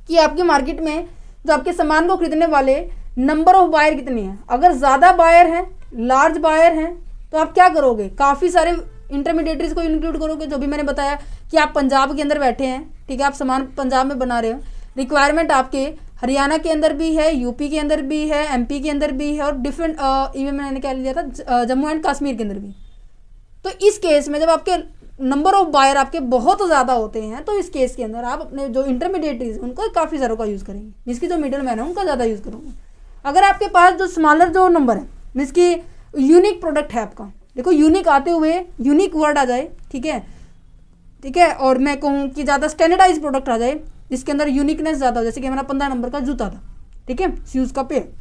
कि आपकी मार्केट में जो आपके सामान को खरीदने वाले नंबर ऑफ बायर कितने हैं। अगर ज़्यादा बायर हैं, लार्ज बायर हैं, तो आप क्या करोगे, काफ़ी सारे इंटरमीडिएटरीज को इंक्लूड करोगे। जो भी मैंने बताया कि आप पंजाब के अंदर बैठे हैं, ठीक है, आप सामान पंजाब में बना रहे हो, रिक्वायरमेंट आपके हरियाणा के अंदर भी है, यूपी के अंदर भी है, एमपी के अंदर भी है, और डिफरेंट इवन मैंने क्या लिया था जम्मू एंड कश्मीर के अंदर भी। तो इस केस में जब आपके नंबर ऑफ बायर आपके बहुत ज़्यादा होते हैं, तो इस केस के अंदर आप अपने जो इंटरमीडिएटरीज उनको काफ़ी सारों का यूज़ करेंगे, जिसकी जो मिडल मैन है उनका ज़्यादा यूज़ करोगे। अगर आपके पास जो स्मॉलर जो नंबर है, जिसकी यूनिक प्रोडक्ट है आपका, देखो यूनिक आते हुए यूनिक वर्ड आ जाए, ठीक है, ठीक है, और मैं कहूँ कि ज़्यादा स्टैंडर्डाइज प्रोडक्ट आ जाए जिसके अंदर यूनिकनेस ज़्यादा हो, जैसे कि मेरा 15 नंबर का जूता था, ठीक है, शूज़ का पेयर,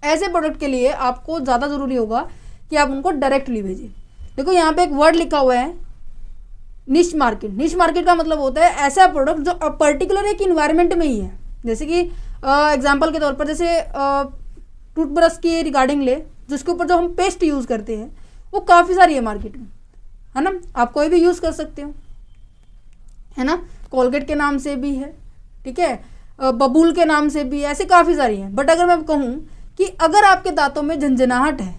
ऐसे प्रोडक्ट के लिए आपको ज़्यादा ज़रूरी होगा कि आप उनको डायरेक्टली भेजिए। देखो यहाँ पे एक वर्ड लिखा हुआ है निश मार्केट। निश मार्केट का मतलब होता है ऐसा प्रोडक्ट जो पर्टिकुलर एक इन्वायरमेंट में ही है। जैसे कि एग्जांपल के तौर पर जैसे टूथब्रश की रिगार्डिंग ले, जिसके ऊपर जो हम पेस्ट यूज़ करते हैं वो काफ़ी सारी है मार्केट में, है ना, आप कोई भी यूज़ कर सकते हो, है ना, कोलगेट के नाम से भी है, ठीक है, बबूल के नाम से भी, ऐसे काफ़ी सारी हैं। बट अगर मैं कहूँ कि अगर आपके दांतों में झंझनाहट है,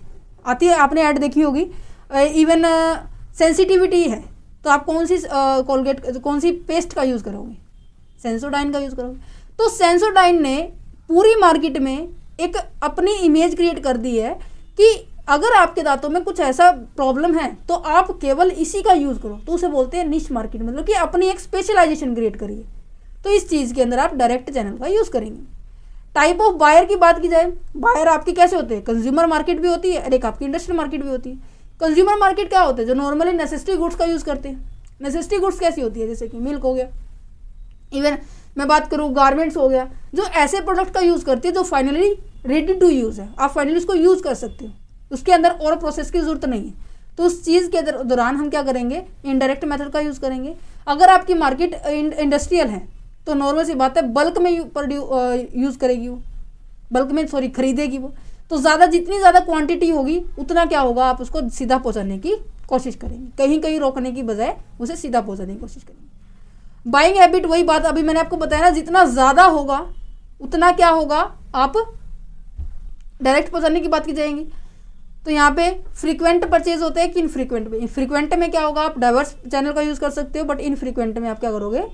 आती है, आपने ऐड देखी होगी, इवन सेंसिटिविटी है, तो आप कौन सी कोलगेट कौन सी पेस्ट का यूज़ करोगे? सेंसोडाइन का यूज़ करोगे। तो सेंसोडाइन ने पूरी मार्केट में एक अपनी इमेज क्रिएट कर दी है कि अगर आपके दांतों में कुछ ऐसा प्रॉब्लम है तो आप केवल इसी का यूज़ करो, तो उसे बोलते हैं निश मार्केट, मतलब कि अपनी एक स्पेशलाइजेशन क्रिएट करिए। तो इस चीज़ के अंदर आप डायरेक्ट चैनल का यूज़ करेंगे। टाइप ऑफ बायर की बात की जाए, बायर आपकी कैसे होते हैं? कंज्यूमर मार्केट भी होती है और एक आपकी इंडस्ट्रियल मार्केट भी होती है। कंज्यूमर मार्केट क्या होते हैं? जो नॉर्मली नेसेसिटी गुड्स का यूज़ करते हैं। नेसेसिटी गुड्स कैसी होती है? जैसे कि मिल्क हो गया, इवन मैं बात करूँ गारमेंट्स हो गया, जो ऐसे प्रोडक्ट का यूज़ करती है जो फाइनली रेडी टू यूज़ है, आप फाइनली उसको यूज़ कर सकते हो, उसके अंदर और प्रोसेस की जरूरत नहीं है। तो उस चीज़ के दौरान हम क्या करेंगे? इनडायरेक्ट मेथड का यूज़ करेंगे। अगर आपकी मार्केट इंडस्ट्रियल है तो नॉर्मल सी बात है बल्क में यूज़ करेगी वो, बल्क में खरीदेगी वो, तो ज़्यादा जितनी ज़्यादा क्वांटिटी होगी उतना क्या होगा, आप उसको सीधा पहुंचाने की कोशिश करेंगे, कहीं कहीं रोकने की बजाय उसे सीधा पहुंचाने की कोशिश करेंगे। बाइंग हैबिट, वही बात अभी मैंने आपको बताया ना, जितना ज़्यादा होगा उतना क्या होगा, आप डायरेक्ट पहुंचाने की बात की जाएंगी। तो यहाँ पे फ्रीक्वेंट परचेज होते हैं कि इनफ्रीक्वेंट में? फ्रीक्वेंट में क्या होगा, आप डाइवर्स चैनल का यूज़ कर सकते हो, बट इनफ्रीक्वेंट में आप क्या करोगे?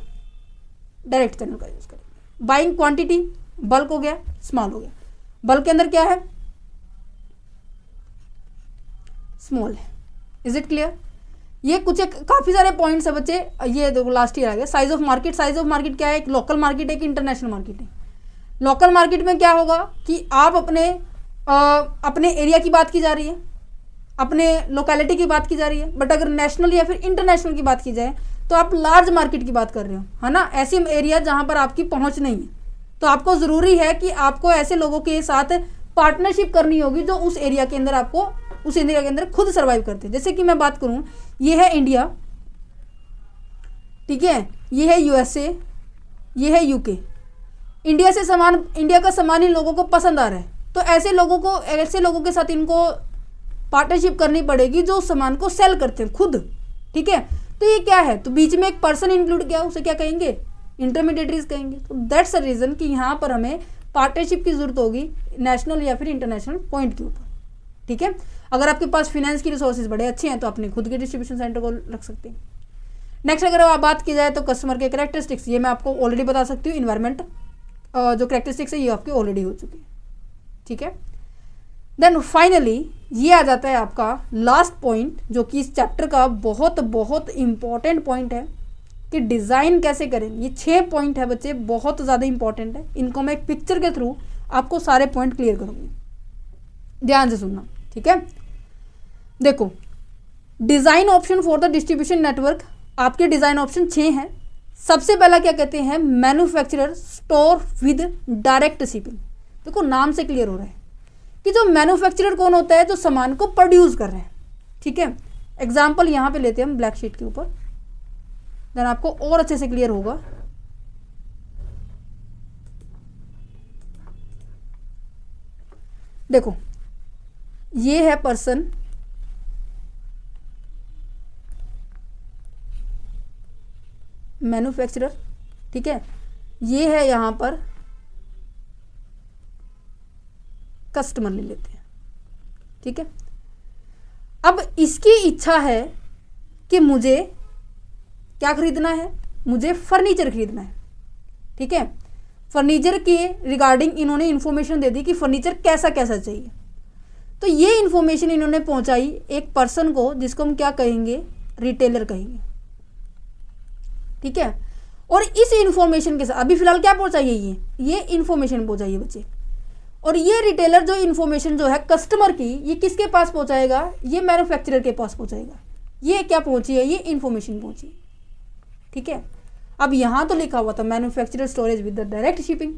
डायरेक्ट चैनल का यूज़ करेंगे। बाइंग क्वांटिटी, बल्क हो गया, स्मॉल हो गया। बल्क के अंदर क्या है? स्मॉल है। Is it clear? ये कुछ एक काफ़ी सारे पॉइंट्स है बच्चे, ये देखो लास्ट ईयर आ गया। Size of market, size of market क्या है? एक लोकल मार्केट है कि इंटरनेशनल मार्केट है? लोकल मार्केट में क्या होगा कि आप अपने एरिया की बात की जा रही है, अपने लोकेलिटी की बात की जा रही है। बट अगर नेशनल या फिर इंटरनेशनल की बात की जाए तो आप लार्ज मार्केट की बात कर रहे हो, है ना, ऐसी एरिया जहां पर आपकी पहुंच नहीं है। तो आपको ज़रूरी है कि आपको ऐसे लोगों के साथ पार्टनरशिप करनी होगी जो उस एरिया के अंदर आपको उस एरिया के अंदर खुद सर्वाइव करते हैं। जैसे कि मैं बात करूं, ये है इंडिया, ठीक है, ये है यूएसए, ये है यूके। इंडिया का सामान इन लोगों को पसंद आ रहा है, तो ऐसे लोगों के साथ इनको पार्टनरशिप करनी पड़ेगी जो सामान को सेल करते हैं खुद, ठीक है। तो ये क्या है? तो बीच में एक पर्सन इंक्लूड किया, उसे क्या कहेंगे? इंटरमीडिएटरीज कहेंगे। तो दैट्स अ रीज़न कि यहाँ पर हमें पार्टनरशिप की जरूरत होगी नेशनल या फिर इंटरनेशनल पॉइंट के ऊपर, ठीक है। अगर आपके पास फाइनेंस की रिसोर्सेज बड़े अच्छे हैं तो अपने खुद के डिस्ट्रीब्यूशन सेंटर को रख सकते हैं। नेक्स्ट अगर आप बात की जाए तो कस्टमर के कैरेक्टरिस्टिक्स, ये मैं आपको ऑलरेडी बता सकती हूँ। इन्वायरमेंट जो कैरेक्टरिस्टिक्स है ये आपकी ऑलरेडी हो चुकी है, ठीक है। देन फाइनली ये आ जाता है आपका लास्ट पॉइंट, जो कि इस चैप्टर का बहुत बहुत इंपॉर्टेंट पॉइंट है कि डिज़ाइन कैसे करें। ये 6 पॉइंट है बच्चे, बहुत ज़्यादा इंपॉर्टेंट है। इनको मैं एक पिक्चर के थ्रू आपको सारे पॉइंट क्लियर करूँगी, ध्यान से सुनना, ठीक है। देखो, design option for the distribution network, आपके डिज़ाइन ऑप्शन 6 हैं। सबसे पहला क्या कहते हैं? Manufacturer store with direct shipping. देखो नाम से क्लियर हो रहा है कि जो मैन्युफैक्चरर कौन होता है? जो सामान को प्रोड्यूस कर रहे हैं, ठीक है। एग्जाम्पल यहाँ पे लेते हैं हम ब्लैक शीट के ऊपर, देन आपको और अच्छे से क्लियर होगा। देखो ये है पर्सन, मैन्युफैक्चरर, ठीक है। ये है यहाँ पर कस्टमर ले लेते हैं, ठीक है। अब इसकी इच्छा है कि मुझे क्या खरीदना है? मुझे फर्नीचर खरीदना है, ठीक है। फर्नीचर के रिगार्डिंग इन्होंने इन्फॉर्मेशन दे दी कि फर्नीचर कैसा कैसा चाहिए। तो ये इन्फॉर्मेशन इन्होंने पहुंचाई एक पर्सन को, जिसको हम क्या कहेंगे? रिटेलर कहेंगे, ठीक है। और इस इन्फॉर्मेशन के साथ अभी फिलहाल क्या पहुंचाइए? ये इन्फॉर्मेशन पहुंचाइए बच्चे। और ये रिटेलर जो इन्फॉर्मेशन जो है कस्टमर की, ये किसके पास पहुंचाएगा? ये मैन्युफैक्चरर के पास पहुंचाएगा, ये क्या पहुंची है, ये इन्फॉर्मेशन पहुंची। ठीक है, अब यहाँ तो लिखा हुआ था manufacturer storage with the direct shipping,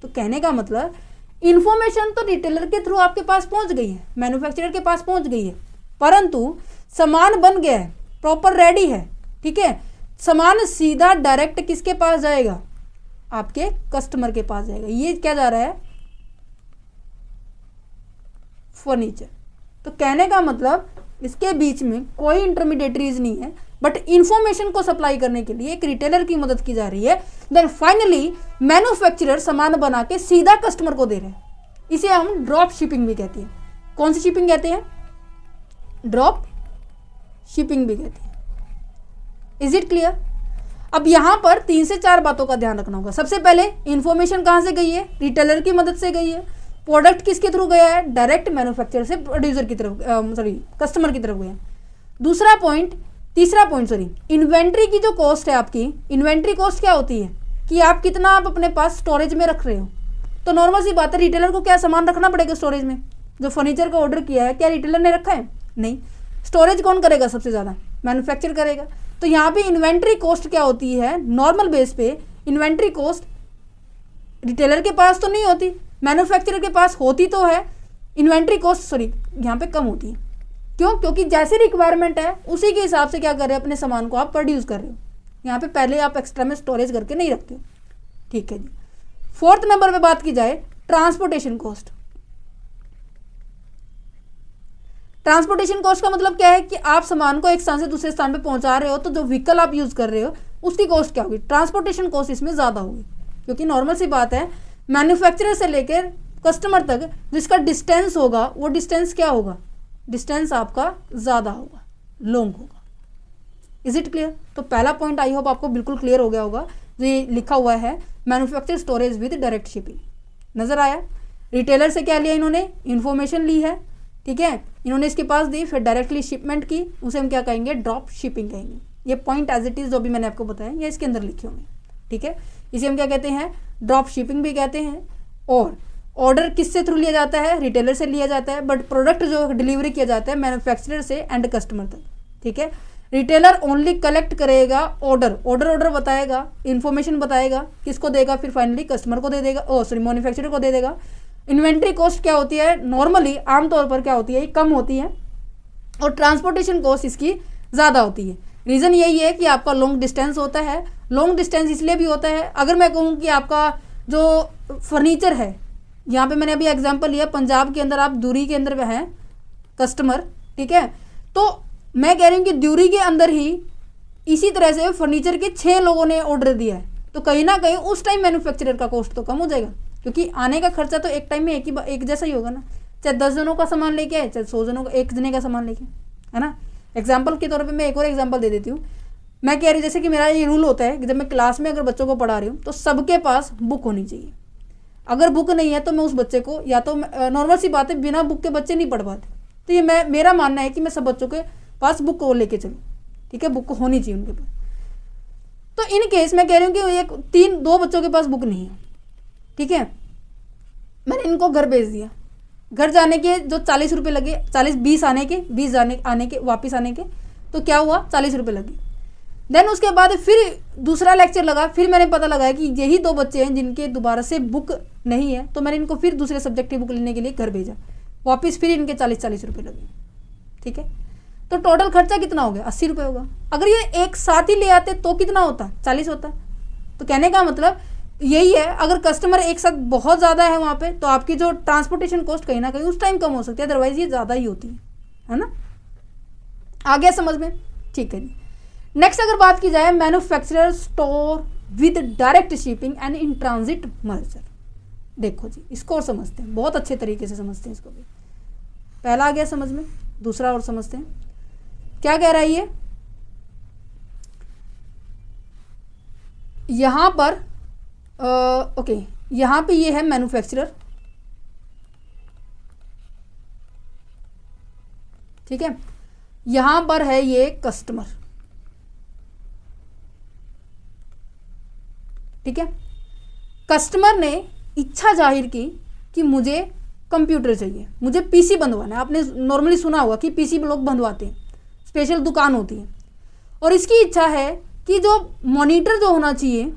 तो कहने का मतलब इन्फॉर्मेशन तो रिटेलर के थ्रू आपके पास पहुंच गई है, मैन्युफैक्चरर के पास पहुंच गई है, परंतु सामान बन गया है, प्रॉपर रेडी है। ठीक है, सामान सीधा डायरेक्ट किसके पास जाएगा, आपके कस्टमर के पास जाएगा। ये क्या जा रहा है, फर्नीचर। तो कहने का मतलब इसके बीच में कोई इंटरमीडिएटरीज नहीं है, बट इंफॉर्मेशन को सप्लाई करने के लिए एक रिटेलर की मदद की जा रही है। देन फाइनली मैन्युफैक्चरर सामान बना के सीधा कस्टमर को दे रहे हैं। इसे हम ड्रॉप शिपिंग भी कहते हैं। कौन सी शिपिंग कहते हैं, ड्रॉप शिपिंग भी कहते हैं। Is it clear? अब यहां पर 3 से 4 बातों का ध्यान रखना होगा। सबसे पहले इंफॉर्मेशन कहां से गई है, रिटेलर की मदद से गई है। प्रोडक्ट किसके थ्रू गया है, डायरेक्ट मैन्युफैक्चरर से प्रोड्यूसर की तरफ, कस्टमर की तरफ गया। तीसरा पॉइंट इन्वेंट्री की जो कॉस्ट है आपकी, इन्वेंट्री कॉस्ट क्या होती है कि आप कितना आप अपने पास स्टोरेज में रख रहे हो। तो नॉर्मल सी बात है, रिटेलर को क्या सामान रखना पड़ेगा स्टोरेज में। जो फर्नीचर का ऑर्डर किया है, क्या रिटेलर ने रखा है, नहीं। स्टोरेज कौन करेगा सबसे ज़्यादा, मैन्युफैक्चर करेगा। तो यहाँ पे इन्वेंट्री कॉस्ट क्या होती है, नॉर्मल बेस पे इन्वेंट्री कॉस्ट रिटेलर के पास तो नहीं होती, मैन्युफैक्चरर के पास होती तो है। इन्वेंट्री कॉस्ट यहाँ पे कम होती है। क्यों? क्योंकि जैसी रिक्वायरमेंट है उसी के हिसाब से क्या कर रहे हो, अपने सामान को आप प्रोड्यूस कर रहे हो। यहाँ पे पहले आप एक्स्ट्रा में स्टोरेज करके नहीं रखते हो। ठीक है जी। 4th नंबर पे बात की जाए, ट्रांसपोर्टेशन कॉस्ट। ट्रांसपोर्टेशन कॉस्ट का मतलब क्या है कि आप सामान को एक स्थान से दूसरे स्थान पे पहुंचा रहे हो, तो जो व्हीकल आप यूज कर रहे हो उसकी कॉस्ट क्या होगी, ट्रांसपोर्टेशन कॉस्ट इसमें ज़्यादा होगी। क्योंकि नॉर्मल सी बात है, मैन्युफैक्चरर से लेकर कस्टमर तक जिसका डिस्टेंस होगा, वो डिस्टेंस क्या होगा, डिस्टेंस आपका ज़्यादा होगा, लॉन्ग होगा। Is it clear? तो पहला पॉइंट आई होप आपको बिल्कुल क्लियर हो गया होगा, जो ये लिखा हुआ है manufacture storage with direct shipping. नज़र आया? रिटेलर से क्या लिया इन्होंने, इन्फॉर्मेशन ली है। ठीक है, इन्होंने इसके पास दी, फिर डायरेक्टली शिपमेंट की, उसे हम क्या कहेंगे, ड्रॉप शिपिंग कहेंगे। ये पॉइंट एज इट इज़ जो भी मैंने आपको बताया, ये इसके अंदर लिखे होंगे। ठीक है, इसे हम क्या कहते हैं, ड्रॉप शिपिंग भी कहते हैं। और ऑर्डर किससे थ्रू लिया जाता है, रिटेलर से लिया जाता है, बट प्रोडक्ट जो डिलीवरी किया जाता है मैन्युफैक्चरर से एंड कस्टमर तक। ठीक है, रिटेलर ओनली कलेक्ट करेगा ऑर्डर बताएगा, इन्फॉर्मेशन बताएगा, किसको देगा, फिर फाइनली कस्टमर को दे देगा, मैन्युफैक्चरर को दे देगा। इन्वेंट्री कॉस्ट क्या होती है, नॉर्मली आमतौर पर क्या होती है, कम होती है, और ट्रांसपोर्टेशन कॉस्ट इसकी ज़्यादा होती है। रीज़न यही है कि आपका लॉन्ग डिस्टेंस होता है। लॉन्ग डिस्टेंस इसलिए भी होता है, अगर मैं कहूँ कि आपका जो फर्नीचर है, यहाँ पे मैंने अभी एग्जांपल लिया, पंजाब के अंदर आप दूरी के अंदर हैं कस्टमर। ठीक है, तो मैं कह रही हूँ कि दूरी के अंदर ही इसी तरह से फर्नीचर के 6 लोगों ने ऑर्डर दिया है, तो कहीं ना कहीं उस टाइम मैन्युफैक्चरर का कॉस्ट तो कम हो जाएगा, क्योंकि आने का खर्चा तो एक टाइम में एक जैसा ही होगा ना, चाहे 10 जनों का सामान लेके आए, चाहे 100 जनों का, एक जने का सामान लेके, है ना। एग्जाम्पल के तौर पर मैं एक और एग्जाम्पल दे देती हूँ। मैं कह रही जैसे कि मेरा ये रूल होता है कि जब मैं क्लास में अगर बच्चों को पढ़ा रही हूँ तो सबके पास बुक होनी चाहिए। अगर बुक नहीं है तो मैं उस बच्चे को, या तो नॉर्मल सी बात है, बिना बुक के बच्चे नहीं पढ़ पाते। तो ये मेरा मानना है कि मैं सब बच्चों के पास बुक को लेके चलूँ। ठीक है, बुक होनी चाहिए उनके पास। तो इन केस मैं कह रही हूँ कि 2 बच्चों के पास बुक नहीं है। ठीक है, मैंने इनको घर भेज दिया, घर जाने के जो 40 रुपये लगे, 20 आने के, 20 आने के, वापस आने के, तो क्या हुआ, 40 रुपये लगे। देन उसके बाद फिर दूसरा लेक्चर लगा, फिर मैंने पता लगाया कि यही 2 बच्चे हैं जिनके दोबारा से बुक नहीं है, तो मैंने इनको फिर दूसरे सब्जेक्ट की बुक लेने के लिए घर भेजा, वापस फिर इनके 40 रुपये लगे। ठीक है, तो टोटल खर्चा कितना हो गया, 80 रुपये होगा। अगर ये एक साथ ही ले आते तो कितना होता, 40 होता। तो कहने का मतलब यही है, अगर कस्टमर एक साथ बहुत ज़्यादा है वहाँ पे, तो आपकी जो ट्रांसपोर्टेशन कॉस्ट कहीं ना कहीं उस टाइम कम हो सकती है, अदरवाइज ये ज़्यादा ही होती है ना। आ गया समझ में? ठीक है जी। नेक्स्ट अगर बात की जाए, manufacturer store with direct shipping and in transit merger. देखो जी, इसको और समझते हैं, बहुत अच्छे तरीके से समझते हैं इसको भी। पहला आ गया समझ में, दूसरा और समझते हैं। क्या कह रहा है ये, यहां पर ओके, यहां पे ये है मैन्युफैक्चरर। ठीक है, यहां पर है ये कस्टमर। ठीक है, कस्टमर ने इच्छा जाहिर की कि मुझे कंप्यूटर चाहिए, मुझे पीसी बंधवाना है। आपने नॉर्मली सुना होगा कि पीसी लोग बंधवाते हैं। स्पेशल दुकान होती है। और इसकी इच्छा है कि जो मॉनिटर जो होना चाहिए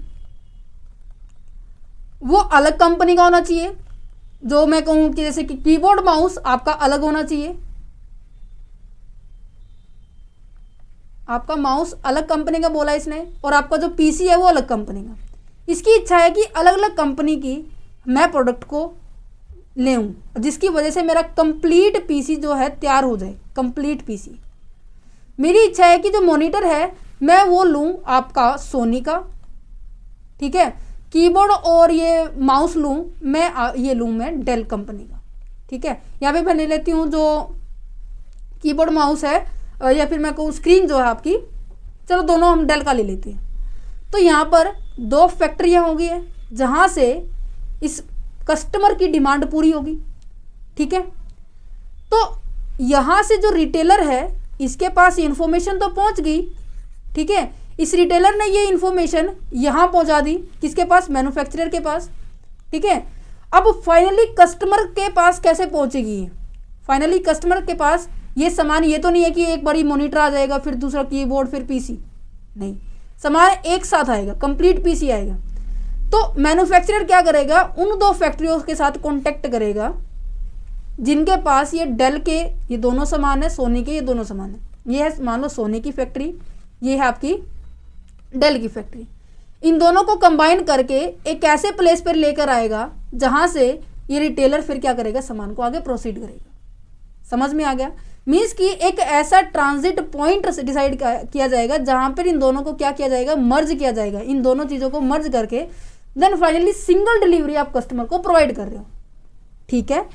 वो अलग कंपनी का होना चाहिए। जो मैं कहूँ कि जैसे कि कीबोर्ड माउस आपका अलग होना चाहिए, आपका माउस अलग कंपनी का बोला इसने, और आपका जो पीसी है वो अलग कंपनी का। इसकी इच्छा है कि अलग अलग कंपनी की मैं प्रोडक्ट को लेऊं, जिसकी वजह से मेरा कंप्लीट पीसी जो है तैयार हो जाए, कंप्लीट पीसी। मेरी इच्छा है कि जो मॉनिटर है मैं वो लूं आपका सोनी का, ठीक है, कीबोर्ड और ये माउस लूं मैं ये लूं मैं डेल कंपनी का, ठीक है। यहाँ पे मैं ले लेती हूँ जो कीबोर्ड माउस है, या फिर मैं कहूँ स्क्रीन जो है आपकी, चलो दोनों हम डेल का ले लेते हैं। तो यहाँ पर 2 फैक्ट्रियाँ होगी है जहाँ से इस कस्टमर की डिमांड पूरी होगी, ठीक है। तो यहाँ से जो रिटेलर है इसके पास इंफॉर्मेशन तो पहुँच गई, ठीक है। इस रिटेलर ने ये इंफॉर्मेशन यहाँ पहुँचा दी, किसके पास, मैन्युफैक्चरर के पास, ठीक है। अब फाइनली कस्टमर के पास कैसे पहुँचेगी, फाइनली कस्टमर के पास ये सामान, ये तो नहीं है कि एक बारी मॉनिटर आ जाएगा फिर दूसरा कीबोर्ड फिर पीसी, नहीं, सामान एक साथ आएगा, कंप्लीट पीसी आएगा। तो मैन्युफैक्चरर क्या करेगा, उन 2 फैक्ट्रियों के साथ कॉन्टेक्ट करेगा जिनके पास ये डेल के ये दोनों सामान है, सोनी के ये दोनों सामान है। ये है मान लो सोनी की फैक्ट्री, ये है आपकी डेल की फैक्ट्री। इन दोनों को कंबाइन करके एक ऐसे प्लेस पर लेकर आएगा जहां से ये रिटेलर फिर क्या करेगा, सामान को आगे प्रोसीड करेगा। समझ में आ गया? मीन्स कि एक ऐसा ट्रांजिट पॉइंट डिसाइड किया जाएगा जहां पर इन दोनों को क्या किया जाएगा, मर्ज किया जाएगा। इन दोनों चीज़ों को मर्ज करके देन फाइनली सिंगल डिलीवरी आप कस्टमर को प्रोवाइड कर रहे हो, ठीक है।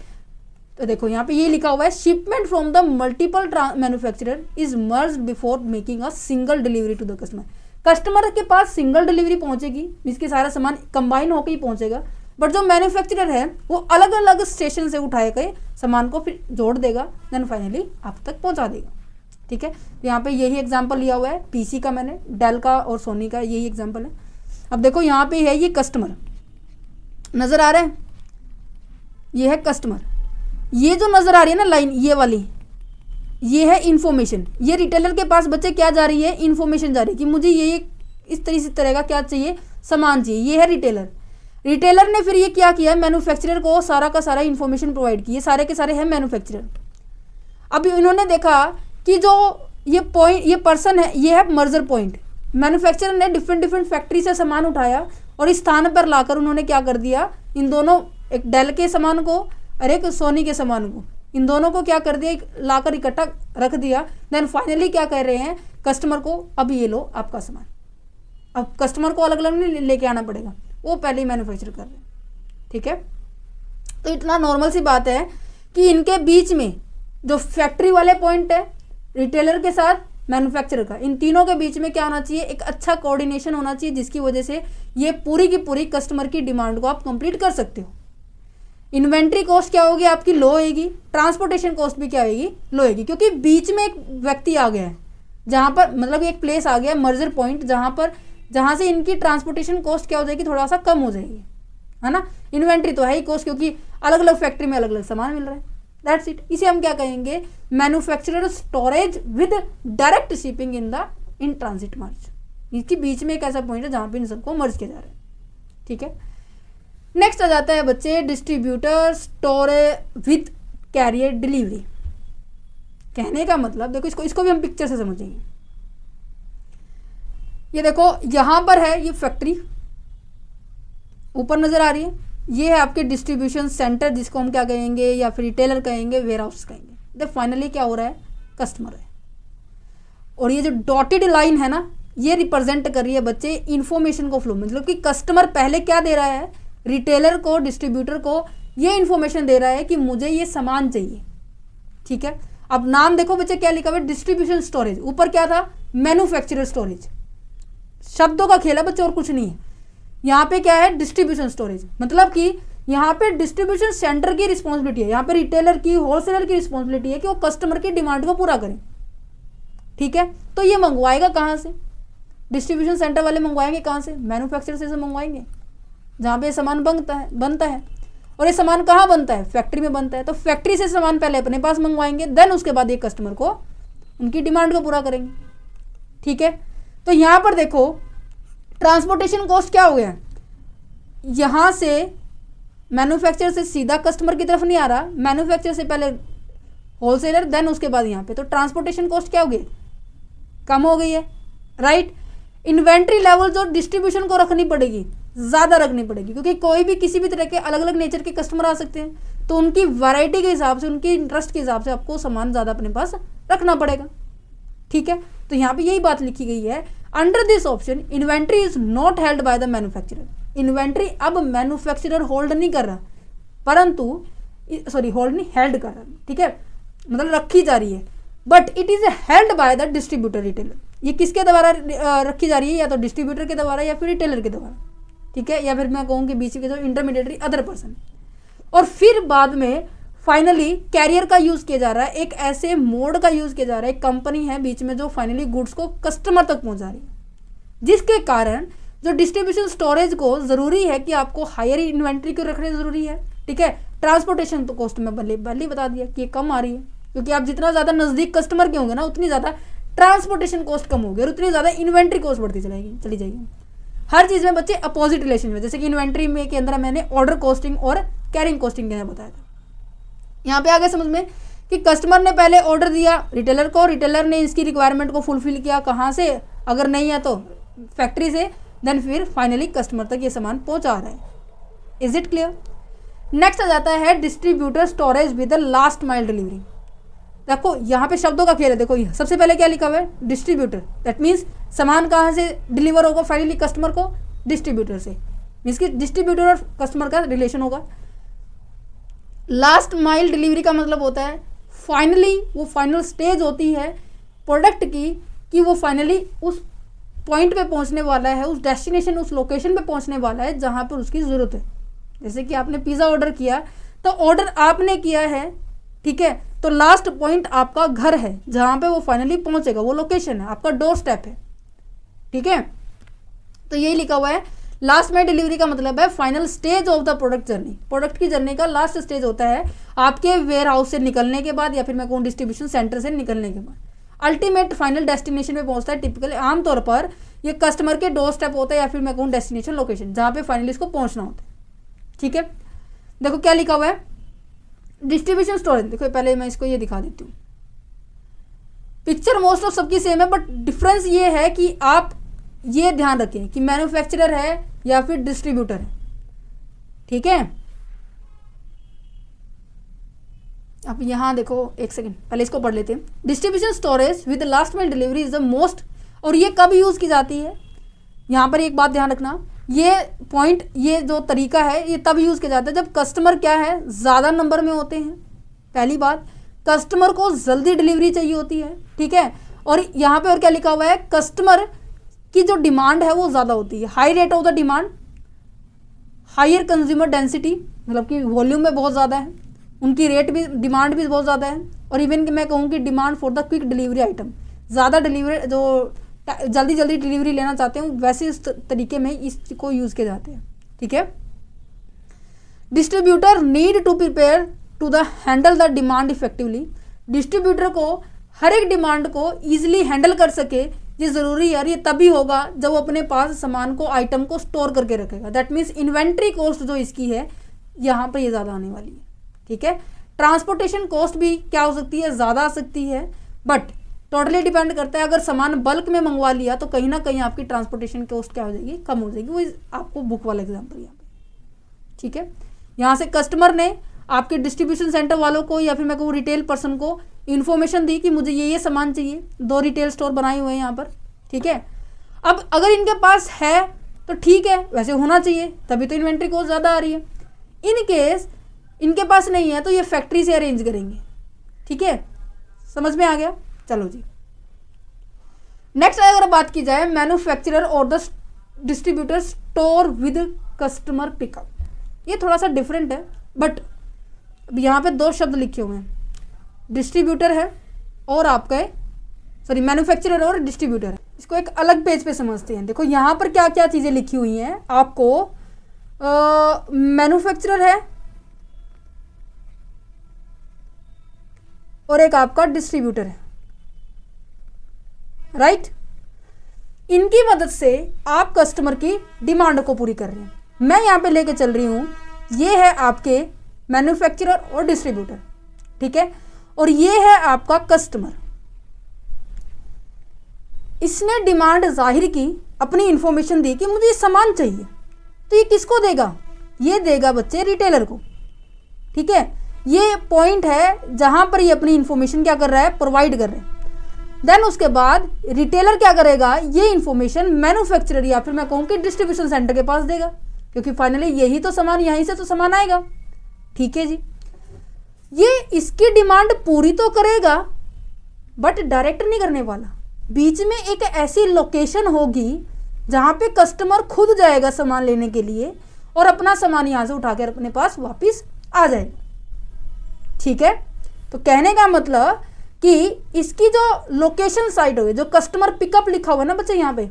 तो देखो यहाँ पे ये लिखा हुआ है, shipment from the multiple manufacturer is merged before making a single delivery to the customer. Customer के पास सिंगल डिलीवरी पहुंचेगी, इसके सारा सामान कंबाइन होकर ही पहुंचेगा, बट जो मैन्युफैक्चरर है वो अलग अलग स्टेशन से उठाए गए सामान को फिर जोड़ देगा, देन फाइनली आप तक पहुंचा देगा, ठीक है। तो यहाँ पे यही एग्जाम्पल लिया हुआ है पीसी का, मैंने डेल का और सोनी का यही एग्जाम्पल है। अब देखो यहाँ पे है ये कस्टमर, नज़र आ रहा है, ये है कस्टमर। ये जो नज़र आ रही है ना लाइन, ये वाली, ये है इन्फॉर्मेशन। ये रिटेलर के पास बच्चे क्या जा रही है, इन्फॉर्मेशन जा रही है कि मुझे ये इस तरह का क्या चाहिए, सामान चाहिए। ये है रिटेलर। रिटेलर ने फिर ये क्या किया, मैन्युफैक्चरर को सारा का सारा इन्फॉर्मेशन प्रोवाइड की। ये सारे के सारे हैं मैन्युफैक्चरर। अब इन्होंने देखा कि जो ये पॉइंट, ये पर्सन है, ये है मर्जर पॉइंट। मैन्युफैक्चरर ने डिफरेंट फैक्ट्री से सामान उठाया और इस स्थान पर लाकर उन्होंने क्या कर दिया, इन दोनों, एक डेल के सामान को और एक सोनी के सामान को, इन दोनों को क्या कर दिया, लाकर इकट्ठा रख दिया। देन फाइनली क्या कर रहे हैं कस्टमर को, अब ये लो आपका सामान। अब कस्टमर को अलग अलग नहीं लेके आना पड़ेगा, वो पहले ही मैन्युफैक्चर कर रहे हैं, ठीक है। तो इतना नॉर्मल सी बात है कि इनके बीच में जो फैक्ट्री वाले पॉइंट है रिटेलर के साथ मैन्युफैक्चरर का, इन तीनों के बीच में क्या होना चाहिए, एक अच्छा कोऑर्डिनेशन होना चाहिए, जिसकी वजह से ये पूरी की पूरी कस्टमर की डिमांड को आप कंप्लीट कर सकते हो। इन्वेंट्री कॉस्ट क्या होगी आपकी, लो होगी। ट्रांसपोर्टेशन कॉस्ट भी क्या होगी, लो होगी, क्योंकि बीच में एक व्यक्ति आ गया है, जहाँ पर मतलब एक प्लेस आ गया मर्जर पॉइंट, जहाँ से इनकी ट्रांसपोर्टेशन कॉस्ट क्या हो जाएगी, थोड़ा सा कम हो जाएगी, है ना। इन्वेंट्री तो है ही कॉस्ट, क्योंकि अलग अलग फैक्ट्री में अलग अलग सामान मिल रहा है। That's it. इसे हम क्या कहेंगे, manufacturer storage with direct shipping in transit merge. इसके बीच में एक ऐसा पॉइंट है जहाँ पे इन सबको मर्ज किया जा रहा है, ठीक है। नेक्स्ट आ जाता है बच्चे distributor storage with carrier delivery. कहने का मतलब देखो, इसको भी हम पिक्चर से समझेंगे। ये देखो यहाँ पर है ये फैक्ट्री, ऊपर नजर आ रही है, ये है आपके डिस्ट्रीब्यूशन सेंटर, जिसको हम क्या कहेंगे, या फिर रिटेलर कहेंगे, वेयर हाउस कहेंगे। देखो फाइनली क्या हो रहा है, कस्टमर है, और ये जो डॉटेड लाइन है ना, ये रिप्रेजेंट कर रही है बच्चे इंफॉर्मेशन को फ्लो, मतलब कि कस्टमर पहले क्या दे रहा है, रिटेलर को, डिस्ट्रीब्यूटर को ये इन्फॉर्मेशन दे रहा है कि मुझे ये सामान चाहिए, ठीक है। अब नाम देखो बच्चे क्या लिखा हुआ है, डिस्ट्रीब्यूशन स्टोरेज, ऊपर क्या था, मैन्युफैक्चरर स्टोरेज। शब्दों का खेल है बच्चे, और कुछ नहीं है। यहाँ पे क्या है, डिस्ट्रीब्यूशन स्टोरेज, मतलब कि यहाँ पे डिस्ट्रीब्यूशन सेंटर की रिस्पॉन्सिबिलिटी है, यहाँ पे रिटेलर की, होलसेलर की रिस्पॉन्सिबिलिटी है कि वो कस्टमर की डिमांड को पूरा करें, ठीक है। तो ये मंगवाएगा कहाँ से, डिस्ट्रीब्यूशन सेंटर वाले मंगवाएंगे कहाँ से, मैन्युफैक्चरर से मंगवाएंगे, जहाँ पे सामान बनता है। और ये सामान कहाँ बनता है, फैक्ट्री में बनता है। तो फैक्ट्री से सामान पहले अपने पास मंगवाएंगे, देन उसके बाद ये कस्टमर को उनकी डिमांड को पूरा करेंगे। ठीक है, तो यहाँ पर देखो ट्रांसपोर्टेशन कॉस्ट क्या हो गया, यहाँ से मैन्युफैक्चरर से सीधा कस्टमर की तरफ नहीं आ रहा, मैन्युफैक्चरर से पहले होलसेलर देन उसके बाद यहाँ पे, तो ट्रांसपोर्टेशन कॉस्ट क्या हो गई, कम हो गई है, राइट। इन्वेंट्री लेवल जो डिस्ट्रीब्यूशन को रखनी पड़ेगी ज़्यादा रखनी पड़ेगी, क्योंकि कोई भी किसी भी तरह के अलग अलग नेचर के कस्टमर आ सकते हैं, तो उनकी वैरायटी के हिसाब से, उनकी इंटरेस्ट के हिसाब से आपको सामान ज़्यादा अपने पास रखना पड़ेगा। ठीक है, तो यहाँ पे यही बात लिखी गई है, under this option inventory is not held by the manufacturer. Inventory अब मैन्युफैक्चरर होल्ड नहीं कर रहा, परंतु होल्ड नहीं, हेल्ड कर रहा, ठीक है, मतलब रखी जा रही है, but it is held by the distributor retailer. ये किसके द्वारा रखी जा रही है, या तो डिस्ट्रीब्यूटर के द्वारा या फिर रिटेलर के द्वारा, ठीक है, या फिर मैं कहूँ कि बीच के जो इंटरमीडिएटरी अदर पर्सन। और फिर बाद में फाइनली कैरियर का यूज़ किया जा रहा है, एक ऐसे मोड का यूज़ किया जा रहा है, एक कंपनी है बीच में जो फाइनली गुड्स को कस्टमर तक पहुंचा रही है, जिसके कारण जो डिस्ट्रीब्यूशन स्टोरेज को ज़रूरी है कि आपको हायर इन्वेंट्री को रखने ज़रूरी है। ठीक है, ट्रांसपोर्टेशन तो कॉस्ट में पहले ही बता दिया कि ये कम आ रही है, क्योंकि आप जितना ज़्यादा नज़दीक कस्टमर के होंगे ना, उतनी ज़्यादा ट्रांसपोर्टेशन कॉस्ट कम होगी और उतनी ज़्यादा इन्वेंट्री कॉस्ट बढ़ती चली जाएगी। हर चीज़ में बच्चे अपोजिट रिलेशन में, जैसे कि इन्वेंट्री में के अंदर मैंने ऑर्डर कॉस्टिंग और कैरिंग कॉस्टिंग के अंदर बताया था। यहाँ पे आगे समझ में कि कस्टमर ने पहले ऑर्डर दिया रिटेलर को, रिटेलर ने इसकी रिक्वायरमेंट को फुलफिल किया, कहाँ से, अगर नहीं है तो फैक्ट्री से, देन फिर फाइनली कस्टमर तक ये सामान पहुँचा रहा है। Is it clear? नेक्स्ट आ जाता है distributor storage with the last mile delivery. देखो यहाँ पे शब्दों का खेल है, देखो सबसे पहले क्या लिखा हुआ है, डिस्ट्रीब्यूटर, दैट मीन्स सामान कहाँ से डिलीवर होगा फाइनली कस्टमर को, डिस्ट्रीब्यूटर से, मीन्स कि डिस्ट्रीब्यूटर और कस्टमर का रिलेशन होगा। लास्ट माइल डिलीवरी का मतलब होता है फाइनली वो फाइनल स्टेज होती है प्रोडक्ट की, कि वो फाइनली उस पॉइंट पे पहुंचने वाला है, उस डेस्टिनेशन, उस लोकेशन पे पहुंचने वाला है जहां पर उसकी ज़रूरत है। जैसे कि आपने पिज़्ज़ा ऑर्डर किया, तो ऑर्डर आपने किया है, ठीक है, तो लास्ट पॉइंट आपका घर है जहाँ पे वो फाइनली पहुँचेगा, वो लोकेशन है, आपका डोर स्टेप है। ठीक है, तो यही लिखा हुआ है लास्ट माइल डिलीवरी का मतलब है final stage of the product journey. Product की जर्नी का लास्ट स्टेज होता है आपके वेयर हाउस से निकलने के बाद, या फिर मैं कहूँ डिस्ट्रीब्यूशन सेंटर से निकलने के बाद अल्टीमेट फाइनल डेस्टिनेशन पे पहुंचता है। टिपिकली आमतौर पर ये कस्टमर के डोर स्टेप होता है, या फिर मैं कहूँ डेस्टिनेशन लोकेशन, जहाँ पे फाइनली इसको पहुंचना होता है। ठीक है, देखो क्या लिखा हुआ है, डिस्ट्रीब्यूशन स्टोरेज। देखो पहले मैं इसको ये दिखा देती हूँ, पिक्चर मोस्ट ऑफ सबकी सेम है, बट डिफरेंस ये है कि आप ये ध्यान रखें कि मैन्युफैक्चरर है या फिर डिस्ट्रीब्यूटर है। ठीक है, अब यहाँ देखो एक सेकेंड, पहले इसको पढ़ लेते हैं। Distribution storage with last mile delivery is the most, और ये कब यूज़ की जाती है, यहाँ पर एक बात ध्यान रखना, ये पॉइंट, ये जो तरीका है ये तब यूज़ किया जाता है जब कस्टमर क्या है, ज़्यादा नंबर में होते हैं। पहली बात, कस्टमर को जल्दी डिलीवरी चाहिए होती है। ठीक है, और यहाँ पे और क्या लिखा हुआ है, कस्टमर की जो डिमांड है वो ज़्यादा होती है, high rate of the demand, higher consumer density, मतलब कि वॉल्यूम में बहुत ज़्यादा है, उनकी रेट भी, डिमांड भी बहुत ज़्यादा है, और इवन कि मैं कहूँ कि demand for the quick delivery item, ज़्यादा डिलीवरी, जो जल्दी जल्दी डिलीवरी लेना चाहते हैं वैसे इस तरीके में इसको यूज़ किए जाते हैं। ठीक है, distributor need to prepare to the handle the demand effectively. Distributor को हर एक डिमांड को ईजिली हैंडल कर सके, ये ज़रूरी है, और ये तभी होगा जब वो अपने पास सामान को, आइटम को स्टोर करके रखेगा। दैट मीन्स इन्वेंट्री कॉस्ट जो इसकी है यहाँ पर ये ज़्यादा आने वाली है। ठीक है, ट्रांसपोर्टेशन कॉस्ट भी क्या हो सकती है, ज़्यादा आ सकती है, बट टोटली डिपेंड करता है। अगर सामान बल्क में मंगवा लिया तो कहीं ना कहीं आपकी ट्रांसपोर्टेशन कॉस्ट क्या हो जाएगी, कम हो जाएगी। वो आपको बुक वाला एग्जाम्पल यहाँ पे। ठीक है, यहाँ से कस्टमर ने आपके डिस्ट्रीब्यूशन सेंटर वालों को, या फिर मैं कहूँ रिटेल पर्सन को इन्फॉर्मेशन दी कि मुझे ये सामान चाहिए, 2 रिटेल स्टोर बनाए हुए हैं यहाँ पर। ठीक है, अब अगर इनके पास है तो ठीक है, वैसे होना चाहिए, तभी तो इन्वेंट्री कॉस्ट ज़्यादा आ रही है। इन केस इनके पास नहीं है तो ये फैक्ट्री से अरेंज करेंगे। ठीक है, समझ में आ गया? चलो जी, नेक्स्ट अगर बात की जाए, मैन्युफैक्चरर और the distributor store with customer pickup. ये थोड़ा सा डिफरेंट है, बट यहाँ पे 2 शब्द लिखे हुए हैं, डिस्ट्रीब्यूटर है और आपका मैन्युफैक्चरर और डिस्ट्रीब्यूटर है। इसको एक अलग पेज पे समझते हैं। देखो यहाँ पर क्या क्या चीज़ें लिखी हुई हैं आपको, मैन्युफैक्चरर है और एक आपका डिस्ट्रीब्यूटर है। राइट। इनकी मदद से आप कस्टमर की डिमांड को पूरी कर रहे हैं। मैं यहाँ पे लेके चल रही हूँ, ये है आपके मैन्युफैक्चरर और डिस्ट्रीब्यूटर, ठीक है, और ये है आपका कस्टमर। इसने डिमांड जाहिर की, अपनी इंफॉर्मेशन दी कि मुझे सामान चाहिए, तो ये किसको देगा? ये देगा बच्चे रिटेलर को, ठीक है। ये पॉइंट है जहां पर ये अपनी इंफॉर्मेशन क्या कर रहा है, प्रोवाइड कर रहे हैं। देन उसके बाद रिटेलर क्या करेगा, ये इंफॉर्मेशन मैन्युफैक्चरर या फिर मैं कहूँ कि डिस्ट्रीब्यूशन सेंटर के पास देगा, क्योंकि फाइनली यही तो सामान, यहीं से तो सामान आएगा, ठीक है जी। ये इसकी डिमांड पूरी तो करेगा बट डायरेक्ट नहीं करने वाला। बीच में एक ऐसी लोकेशन होगी जहां पे कस्टमर खुद जाएगा सामान लेने के लिए और अपना सामान यहां से उठाकर अपने पास वापस आ जाएगा, ठीक है। तो कहने का मतलब कि इसकी जो लोकेशन साइट होगी, जो कस्टमर पिकअप लिखा हुआ है ना बच्चे यहाँ पे,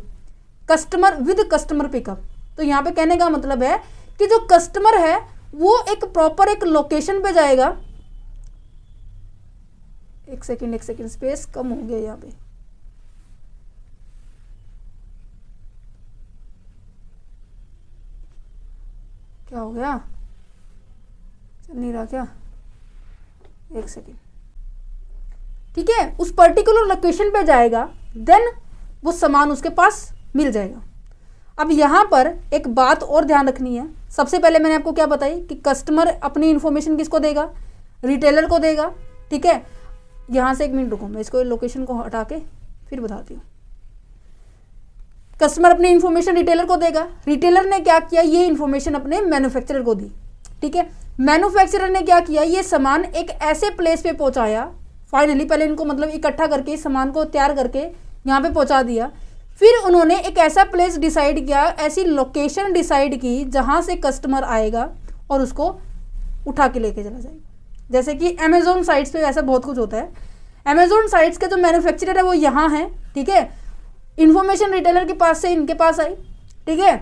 कस्टमर विद कस्टमर पिकअप, तो यहाँ पे कहने का मतलब है कि जो कस्टमर है वो एक प्रॉपर एक लोकेशन पे जाएगा। एक सेकेंड स्पेस कम हो गया यहाँ पे, क्या हो गया, चल नहीं रहा क्या, एक सेकेंड, ठीक है। उस पर्टिकुलर लोकेशन पे जाएगा, देन वो सामान उसके पास मिल जाएगा। अब यहाँ पर एक बात और ध्यान रखनी है। सबसे पहले मैंने आपको क्या बताई कि कस्टमर अपनी इंफॉर्मेशन किसको देगा, रिटेलर को देगा, ठीक है। यहाँ से एक मिनट रुको, मैं इसको लोकेशन को हटा के फिर बताती हूँ। कस्टमर अपनी इंफॉर्मेशन रिटेलर को देगा, रिटेलर ने क्या किया, ये इंफॉर्मेशन अपने मैन्युफैक्चरर को दी, ठीक है। मैन्युफैक्चरर ने क्या किया, ये सामान एक ऐसे प्लेस पे पहुंचाया। फाइनली पहले इनको मतलब इकट्ठा करके सामान को तैयार करके यहाँ पे पहुंचा दिया। फिर उन्होंने एक ऐसा प्लेस डिसाइड किया, ऐसी लोकेशन डिसाइड की जहाँ से कस्टमर आएगा और उसको उठा के लेके चला जाएगा। जैसे कि अमेजोन साइट्स पे ऐसा बहुत कुछ होता है। अमेजोन साइट्स के जो मैन्युफैक्चरर है वो यहाँ है, ठीक है। इंफॉर्मेशन रिटेलर के पास से इनके पास आई, ठीक है।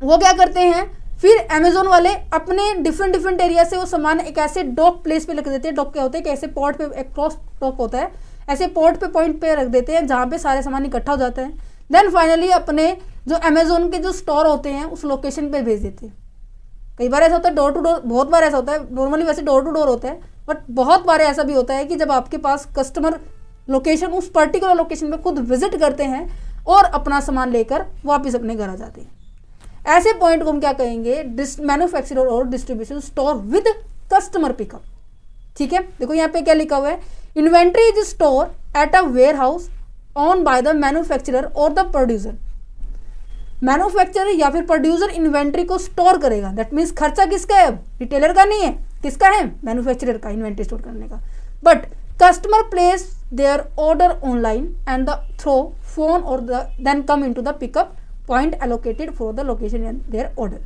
वो क्या करते हैं, फिर अमेजोन वाले अपने डिफरेंट एरिया से वो सामान एक ऐसे डॉक प्लेस पे रख देते हैं। डॉक क्या होता है कि ऐसे पॉट पे, एक क्रॉस डॉक होता है, ऐसे पॉट पे पॉइंट पे रख देते हैं जहाँ पे सारे सामान इकट्ठा हो जाते हैं। देन फाइनली अपने जो अमेजोन के जो स्टोर होते हैं उस लोकेशन पे भेज देते हैं। कई बार ऐसा होता है डोर टू डोर, बहुत बार ऐसा होता है, नॉर्मली वैसे डोर टू डोर होता है, बट बहुत बार ऐसा भी होता है कि जब आपके पास कस्टमर लोकेशन, उस पर्टिकुलर लोकेशन पे खुद विजिट करते हैं और अपना सामान लेकर वापस अपने घर आ जाते हैं। ऐसे पॉइंट को हम क्या कहेंगे, मैन्युफैक्चरर और distribution store with customer pickup, ठीक है। देखो यहाँ पे क्या लिखा हुआ है, inventory is store at a warehouse own by the manufacturer और द प्रोड्यूसर। मैन्युफैक्चरर या फिर प्रोड्यूसर इन्वेंट्री को स्टोर करेगा। दैट मीन्स खर्चा किसका है, अब रिटेलर का नहीं है, किसका है, मैन्युफैक्चरर का, इन्वेंट्री स्टोर करने का। But customer place their order online and the through phone और then come into the pickup point allocated for the location and their order.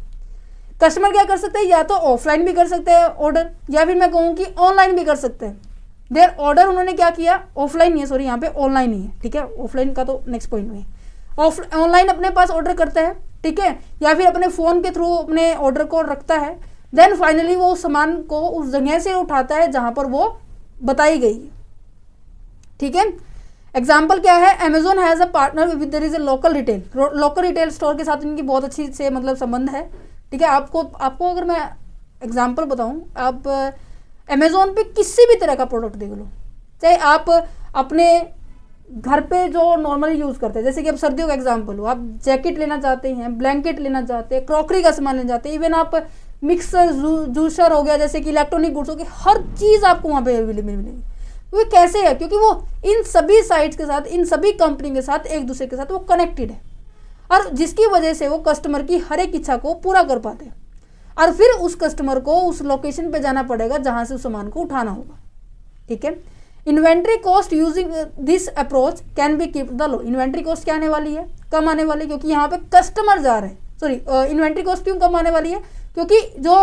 Customer क्या कर सकते हैं, या तो ऑफलाइन भी कर सकते हैं ऑर्डर, या फिर मैं कहूँ कि ऑनलाइन भी कर सकते हैं। देयर ऑर्डर उन्होंने क्या किया, ऑफलाइन नहीं है, सॉरी यहाँ पे ऑनलाइन ही है, ठीक है। ऑफलाइन का तो नेक्स्ट पॉइंट में, ऑनलाइन अपने पास ऑर्डर करता है, ठीक है, या फिर अपने फ़ोन के थ्रू अपने ऑर्डर को रखता है। देन फाइनली वो सामान को उस जगह से उठाता है जहाँ पर वो बताई गई है, ठीक है। एग्जाम्पल क्या है, Amazon has a partner with their is a local retail store के साथ इनकी बहुत अच्छी से मतलब संबंध है, ठीक है। आपको अगर मैं एग्जाम्पल बताऊं, आप अमेजोन पे किसी भी तरह का प्रोडक्ट देख लो, चाहे आप अपने घर पे जो नॉर्मली यूज़ करते हैं, जैसे कि अब सर्दियों का एग्जाम्पल हो, आप जैकेट लेना चाहते हैं, ब्लैंकेट लेना चाहते हैं, क्रॉकरी का सामान लेना चाहते हैं, इवन आप मिक्सर जूसर हो गया, जैसे कि इलेक्ट्रॉनिक गुड्स हो गए, हर चीज़ आपको वहाँ पे अवेलेबल मिलेगी। वो कैसे है, क्योंकि वो इन सभी साइट्स के साथ, इन सभी कंपनी के साथ एक दूसरे के साथ वो कनेक्टेड है, और जिसकी वजह से वो कस्टमर की हर एक इच्छा को पूरा कर पाते हैं। और फिर उस कस्टमर को उस लोकेशन पे जाना पड़ेगा जहाँ से उस सामान को उठाना होगा, ठीक है। Inventory cost using this approach can be keep the low. Inventory cost क्या आने वाली है, कम आने वाली, क्योंकि यहाँ पे कस्टमर जा रहे हैं। सॉरी, इन्वेंट्री कॉस्ट क्यों कम आने वाली है, क्योंकि जो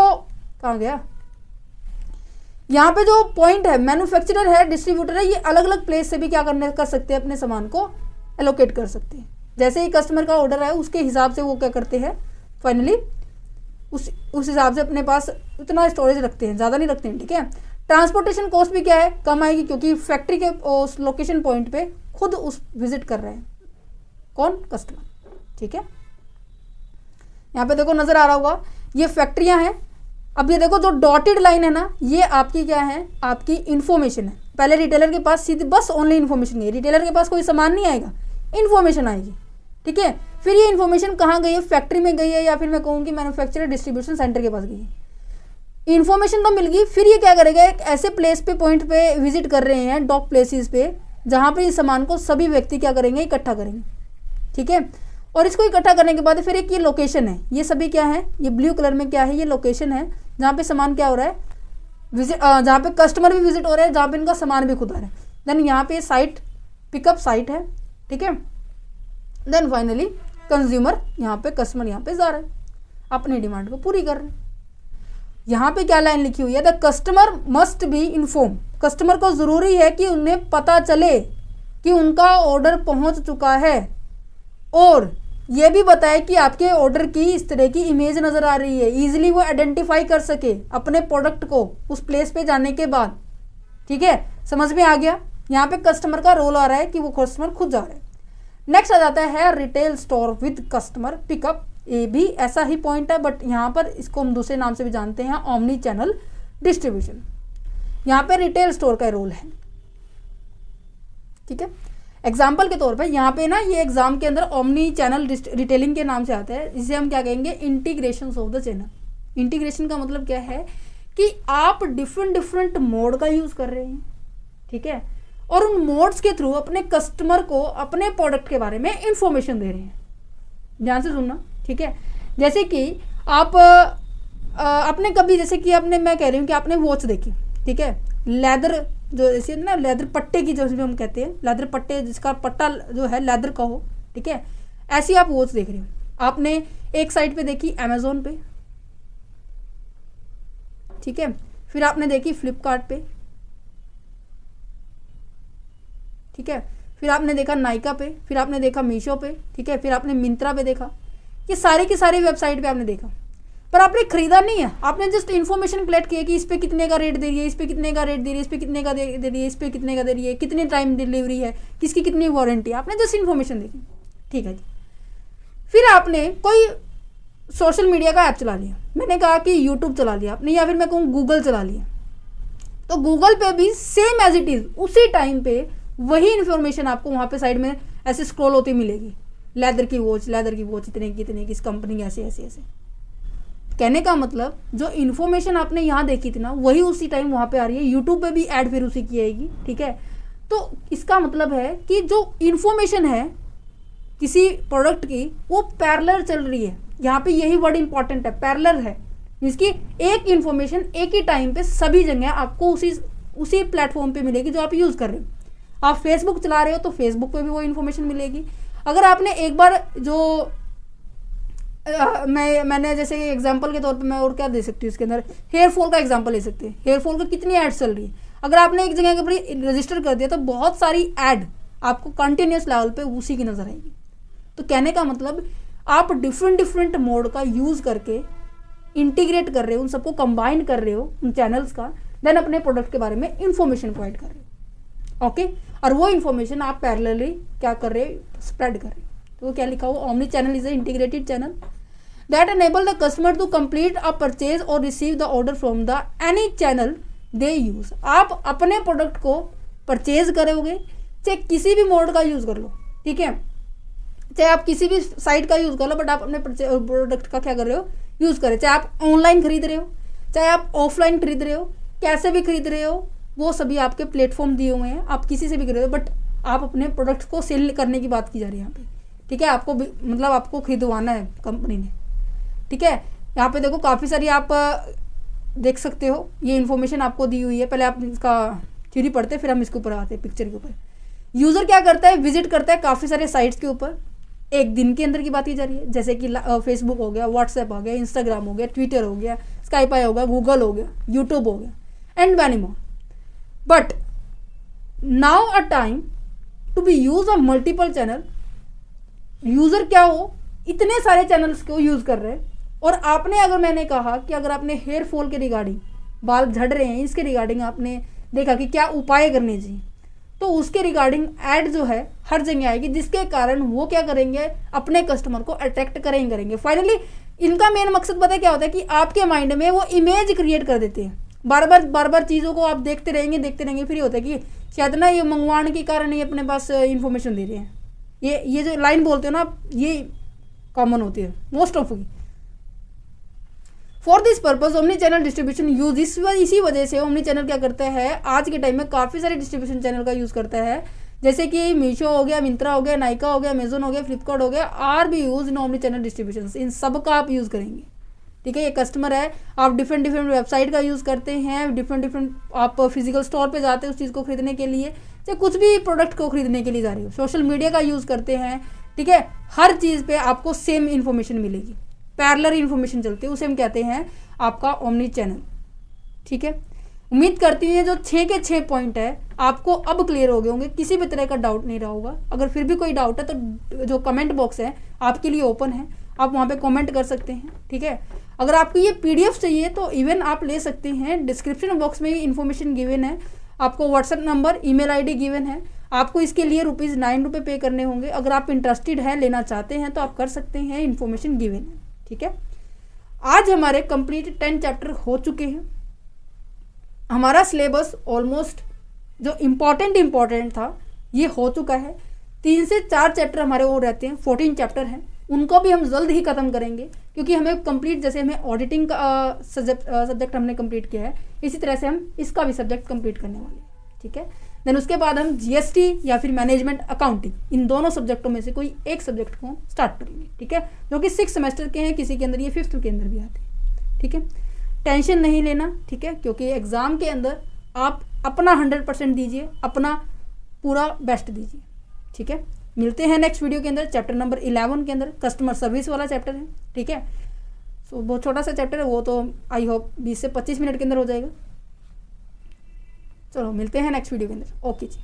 कहाँ गया, यहाँ पे जो पॉइंट है, मैन्युफैक्चरर है, डिस्ट्रीब्यूटर है, ये अलग अलग प्लेस से भी क्या कर सकते हैं, अपने सामान को एलोकेट कर सकते हैं। जैसे ही कस्टमर का ऑर्डर है उसके हिसाब से वो क्या करते हैं, फाइनली उस हिसाब से अपने पास उतना स्टोरेज रखते हैं, ज़्यादा नहीं रखते हैं, ठीक है। ट्रांसपोर्टेशन कॉस्ट भी क्या है, कम आएगी, क्योंकि फैक्ट्री के उस लोकेशन पॉइंट पे खुद उस विजिट कर रहे हैं कौन, कस्टमर। ठीक है, यहाँ पे देखो नजर आ रहा होगा ये फैक्ट्रियां हैं। अब ये देखो जो डॉटेड लाइन है ना, ये आपकी क्या है, आपकी इन्फॉर्मेशन है। पहले रिटेलर के पास सीधी बस ओनली इन्फॉर्मेशन गई, रिटेलर के पास कोई सामान नहीं आएगा, इन्फॉर्मेशन आएगी। ठीक है, फिर ये इन्फॉर्मेशन कहाँ गई है, फैक्ट्री में गई है, या फिर मैं कहूँ कि मैन्युफैक्चरर डिस्ट्रीब्यूशन सेंटर के पास गई है। इन्फॉर्मेशन तो मिल गई, फिर ये क्या करेगा, एक ऐसे प्लेस पे पॉइंट पे विजिट कर रहे हैं, डॉक प्लेसेस पे, जहाँ पे इस सामान को सभी व्यक्ति क्या करेंगे, इकट्ठा करेंगे। ठीक है, और इसको इकट्ठा करने के बाद फिर एक ये लोकेशन है, ये सभी क्या है, ये ब्लू कलर में क्या है, ये लोकेशन है जहाँ पे सामान क्या हो रहा है, विजिट, जहाँ पे कस्टमर भी विजिट हो रहे हैं, जहाँ पे इनका सामान भी खुद आ रहा है। देन यहाँ पे साइट, पिकअप साइट है। ठीक है, देन फाइनली कंज्यूमर, यहाँ पे कस्टमर यहाँ पे जा रहे हैं, अपनी डिमांड को पूरी कर रहे हैं। यहाँ पे क्या लाइन लिखी हुई है, the customer must be inform, customer को जरूरी है कि उन्हें पता चले कि उनका ऑर्डर पहुंच चुका है, और ये भी बताए कि आपके ऑर्डर की इस तरह की इमेज नजर आ रही है, इजीली वो आइडेंटिफाई कर सके अपने प्रोडक्ट को उस प्लेस पे जाने के बाद। ठीक है, समझ में आ गया, यहाँ पे कस्टमर का रोल आ रहा है कि वो कस्टमर खुद जा रहा है। नेक्स्ट आ जाता है retail store with customer pickup, ये भी ऐसा ही पॉइंट है, बट यहाँ पर इसको हम दूसरे नाम से भी जानते हैं, ओमनी चैनल डिस्ट्रीब्यूशन। यहाँ पे रिटेल स्टोर का रोल है। ठीक है, एग्जाम्पल के तौर पे यहाँ पे ना, ये एग्जाम के अंदर ओमनी चैनल रिटेलिंग के नाम से आता है, इसे हम क्या कहेंगे, integration of the channel. Integration का मतलब क्या है कि आप डिफरेंट मोड का यूज कर रहे हैं। ठीक है, और उन मोड्स के थ्रू अपने कस्टमर को अपने प्रोडक्ट के बारे में इंफॉर्मेशन दे रहे हैं। ध्यान से सुनना। ठीक है, जैसे कि आप आपने कभी, जैसे कि आपने, मैं कह रही हूँ कि आपने वॉच देखी। ठीक है, लेदर जो जैसे ना, लेदर पट्टे की जो हम कहते हैं, लेदर पट्टे, जिसका पट्टा जो है लेदर का हो। ठीक है, ऐसी आप वॉच देख रहे हो, आपने एक साइट पे देखी अमेजोन पे। ठीक है, फिर आपने देखी फ्लिपकार्ट पे। ठीक है, फिर आपने देखा नाइका पे, फिर आपने देखा मीशो पे। ठीक है, फिर आपने मिंत्रा पे देखा। ये सारी की सारी वेबसाइट पे आपने देखा, पर आपने खरीदा नहीं है, आपने जस्ट इन्फॉर्मेशन कलेक्ट किया कि इस पे कितने का रेट दे रही है, इस पे कितने का रेट दे रही है, इस पे कितने का दे रही है, इस पे कितने का दे रही है, कितने टाइम डिलीवरी है, किसकी कितनी वारंटी है, आपने जस्ट इन्फॉर्मेशन देखी। ठीक है जी, फिर आपने कोई सोशल मीडिया का ऐप चला लिया, मैंने कहा कि यूट्यूब चला लिया आपने, या फिर मैं कहूँ गूगल चला लिया, तो गूगल पे भी सेम एज इट इज उसी टाइम पे वही इन्फॉर्मेशन आपको वहाँ पे साइड में ऐसे स्क्रॉल होती मिलेगी, लेदर की वॉच इतने की, इस कंपनी ऐसे ऐसे ऐसे। कहने का मतलब जो इन्फॉर्मेशन आपने यहाँ देखी थी ना, वही उसी टाइम वहाँ पे आ रही है, यूट्यूब पे भी ऐड फिर उसी की आएगी। ठीक है, तो इसका मतलब है कि जो इन्फॉर्मेशन है किसी प्रोडक्ट की, वो पैरेलल चल रही है। यहाँ पे यही वर्ड इंपॉर्टेंट है, पैरेलल है, जिसकी एक इन्फॉर्मेशन एक ही टाइम पे सभी जगह आपको उसी प्लेटफॉर्म पे मिलेगी जो आप यूज़ कर रहे हो। आप फेसबुक चला रहे हो तो फेसबुक पे भी वो इन्फॉर्मेशन मिलेगी। अगर आपने एक बार जो मैंने जैसे एग्जांपल के तौर पे मैं और क्या दे सकती हूँ, इसके अंदर हेयर फॉल का एग्जांपल ले सकते हैं। हेयर फॉल का कितनी एड्स चल रही है, अगर आपने एक जगह के ऊपर रजिस्टर कर दिया तो बहुत सारी ऐड आपको कंटिन्यूस लेवल पे उसी की नजर आएगी। तो कहने का मतलब आप डिफरेंट मोड का यूज करके इंटीग्रेट कर रहे हो, उन सबको कंबाइन कर रहे हो उन चैनल्स का, देन अपने प्रोडक्ट के बारे में इंफॉर्मेशन प्रोवाइड कर रहे हो। ओके, और वो इन्फॉर्मेशन आप पैरेलली क्या कर रहे हो, स्प्रेड कर रहे हो। तो वो क्या लिखा हुआ, omni channel is a integrated channel that enable the customer to complete a purchase और receive the order from the any channel they use. आप अपने प्रोडक्ट को परचेज करोगे, चाहे किसी भी मोड का यूज कर लो। ठीक है, चाहे आप किसी भी साइट का यूज कर लो, बट आप अपने प्रोडक्ट का क्या कर रहे हो, यूज करें। चाहे आप ऑनलाइन खरीद रहे हो, चाहे आप ऑफलाइन खरीद रहे हो, कैसे भी खरीद रहे हो, वो सभी आपके प्लेटफॉर्म दिए हुए हैं, आप किसी से भी खरीद रहे हो, बट आप अपने प्रोडक्ट को सेल करने की बात की जा रही है यहाँ पे। ठीक है, आपको मतलब आपको खरीदवाना है कंपनी ने। ठीक है, यहाँ पे देखो काफ़ी सारी आप देख सकते हो, ये इन्फॉर्मेशन आपको दी हुई है। पहले आप इसका थ्योरी पढ़ते, फिर हम इसके ऊपर आते हैं, पिक्चर के ऊपर। यूज़र क्या करता है, विजिट करता है काफ़ी सारे साइट्स के ऊपर, एक दिन के अंदर की बात की जा रही है, जैसे कि फेसबुक हो गया, व्हाट्सएप हो गया, इंस्टाग्राम हो गया, ट्विटर हो गया, स्काइपाई हो गया, गूगल हो गया, यूट्यूब हो गया, and many more. But now a time to be use a multiple channel. User क्या हो, इतने सारे चैनल्स को यूज कर रहे हैं, और आपने, अगर मैंने कहा कि अगर आपने हेयर फॉल के रिगार्डिंग बाल झड़ रहे हैं, इसके रिगार्डिंग आपने देखा कि क्या उपाय करने चाहिए, तो उसके रिगार्डिंग ऐड जो है हर जगह आएगी, जिसके कारण वो क्या करेंगे, अपने कस्टमर को अट्रैक्ट करेंगे। फाइनली इनका मेन मकसद पता है क्या होता है कि आपके माइंड में वो इमेज क्रिएट कर देते हैं। बार बार चीज़ों को आप देखते रहेंगे, फिर ये होता है कि शायद ना ये मंगवाने के कारण ही अपने पास इन्फॉर्मेशन दे रहे हैं। ये जो लाइन बोलते हो ना आप, ये कॉमन होती है मोस्ट ऑफ की। For this purpose omni channel distribution use, इसी वजह से ओमनी चैनल क्या करता है, आज के टाइम में काफ़ी सारे डिस्ट्रीब्यूशन चैनल का यूज़ करता है, जैसे कि मीशो हो गया, मिंत्रा हो गया, नाइका हो गया, अमेजोन हो गया, फ्लिपकार्ट हो गया, आर भी use in omni channel distribution. इन सब का आप यूज़ करेंगे, ठीक है। ये कस्टमर है, आप डिफरेंट वेबसाइट का यूज़ करते हैं, डिफरेंट आप फिजिकल स्टोर पे जाते हैं उस चीज़ को खरीदने के लिए, चाहे कुछ भी प्रोडक्ट को खरीदने के लिए जा रहे हो, सोशल मीडिया का यूज़ करते हैं, ठीक है। हर चीज़ पे आपको सेम इन्फॉर्मेशन मिलेगी, पैरेलल इन्फॉर्मेशन चलती है, उसे हम कहते हैं आपका ओमनी चैनल, ठीक है। उम्मीद करती हूँ जो 6 के 6 पॉइंट है आपको अब क्लियर हो गए होंगे, किसी भी तरह का डाउट नहीं रहा होगा। अगर फिर भी कोई डाउट है तो जो कमेंट बॉक्स है आपके लिए ओपन है, आप वहाँ पे कमेंट कर सकते हैं, ठीक है। अगर आपको ये PDF चाहिए तो इवन आप ले सकते हैं, डिस्क्रिप्शन बॉक्स में इन्फॉर्मेशन गिवन है, आपको WhatsApp number, email ID given है, आपको इसके लिए ₹9 पे करने होंगे। अगर आप इंटरेस्टेड हैं, लेना चाहते हैं तो आप कर सकते हैं, इन्फॉर्मेशन गिवन है, ठीक है। आज हमारे कंप्लीट 10 चैप्टर हो चुके हैं। हमारा सिलेबस ऑलमोस्ट जो इम्पॉर्टेंट था ये हो चुका है। 3 से 4 चैप्टर हमारे और रहते हैं, 14 चैप्टर हैं, उनको भी हम जल्द ही ख़त्म करेंगे, क्योंकि हमें कंप्लीट, जैसे हमें ऑडिटिंग का सब्जेक्ट हमने कंप्लीट किया है, इसी तरह से हम इसका भी सब्जेक्ट कंप्लीट करने वाले हैं, ठीक है। देन उसके बाद हम GST या फिर मैनेजमेंट अकाउंटिंग, इन दोनों सब्जेक्टों में से कोई एक सब्जेक्ट को हम स्टार्ट करेंगे, ठीक है, जो कि 6 सेमेस्टर के हैं, किसी के अंदर ये 5th के अंदर भी आते हैं, ठीक है। टेंशन नहीं लेना, ठीक है, क्योंकि एग्ज़ाम के अंदर आप अपना 100% दीजिए, अपना पूरा बेस्ट दीजिए, ठीक है। मिलते हैं नेक्स्ट वीडियो के अंदर, चैप्टर नंबर 11 के अंदर, कस्टमर सर्विस वाला चैप्टर है, ठीक है। सो बहुत छोटा सा चैप्टर है, वो तो आई होप 20 से 25 मिनट के अंदर हो जाएगा। चलो मिलते हैं नेक्स्ट वीडियो के अंदर, ओके जी।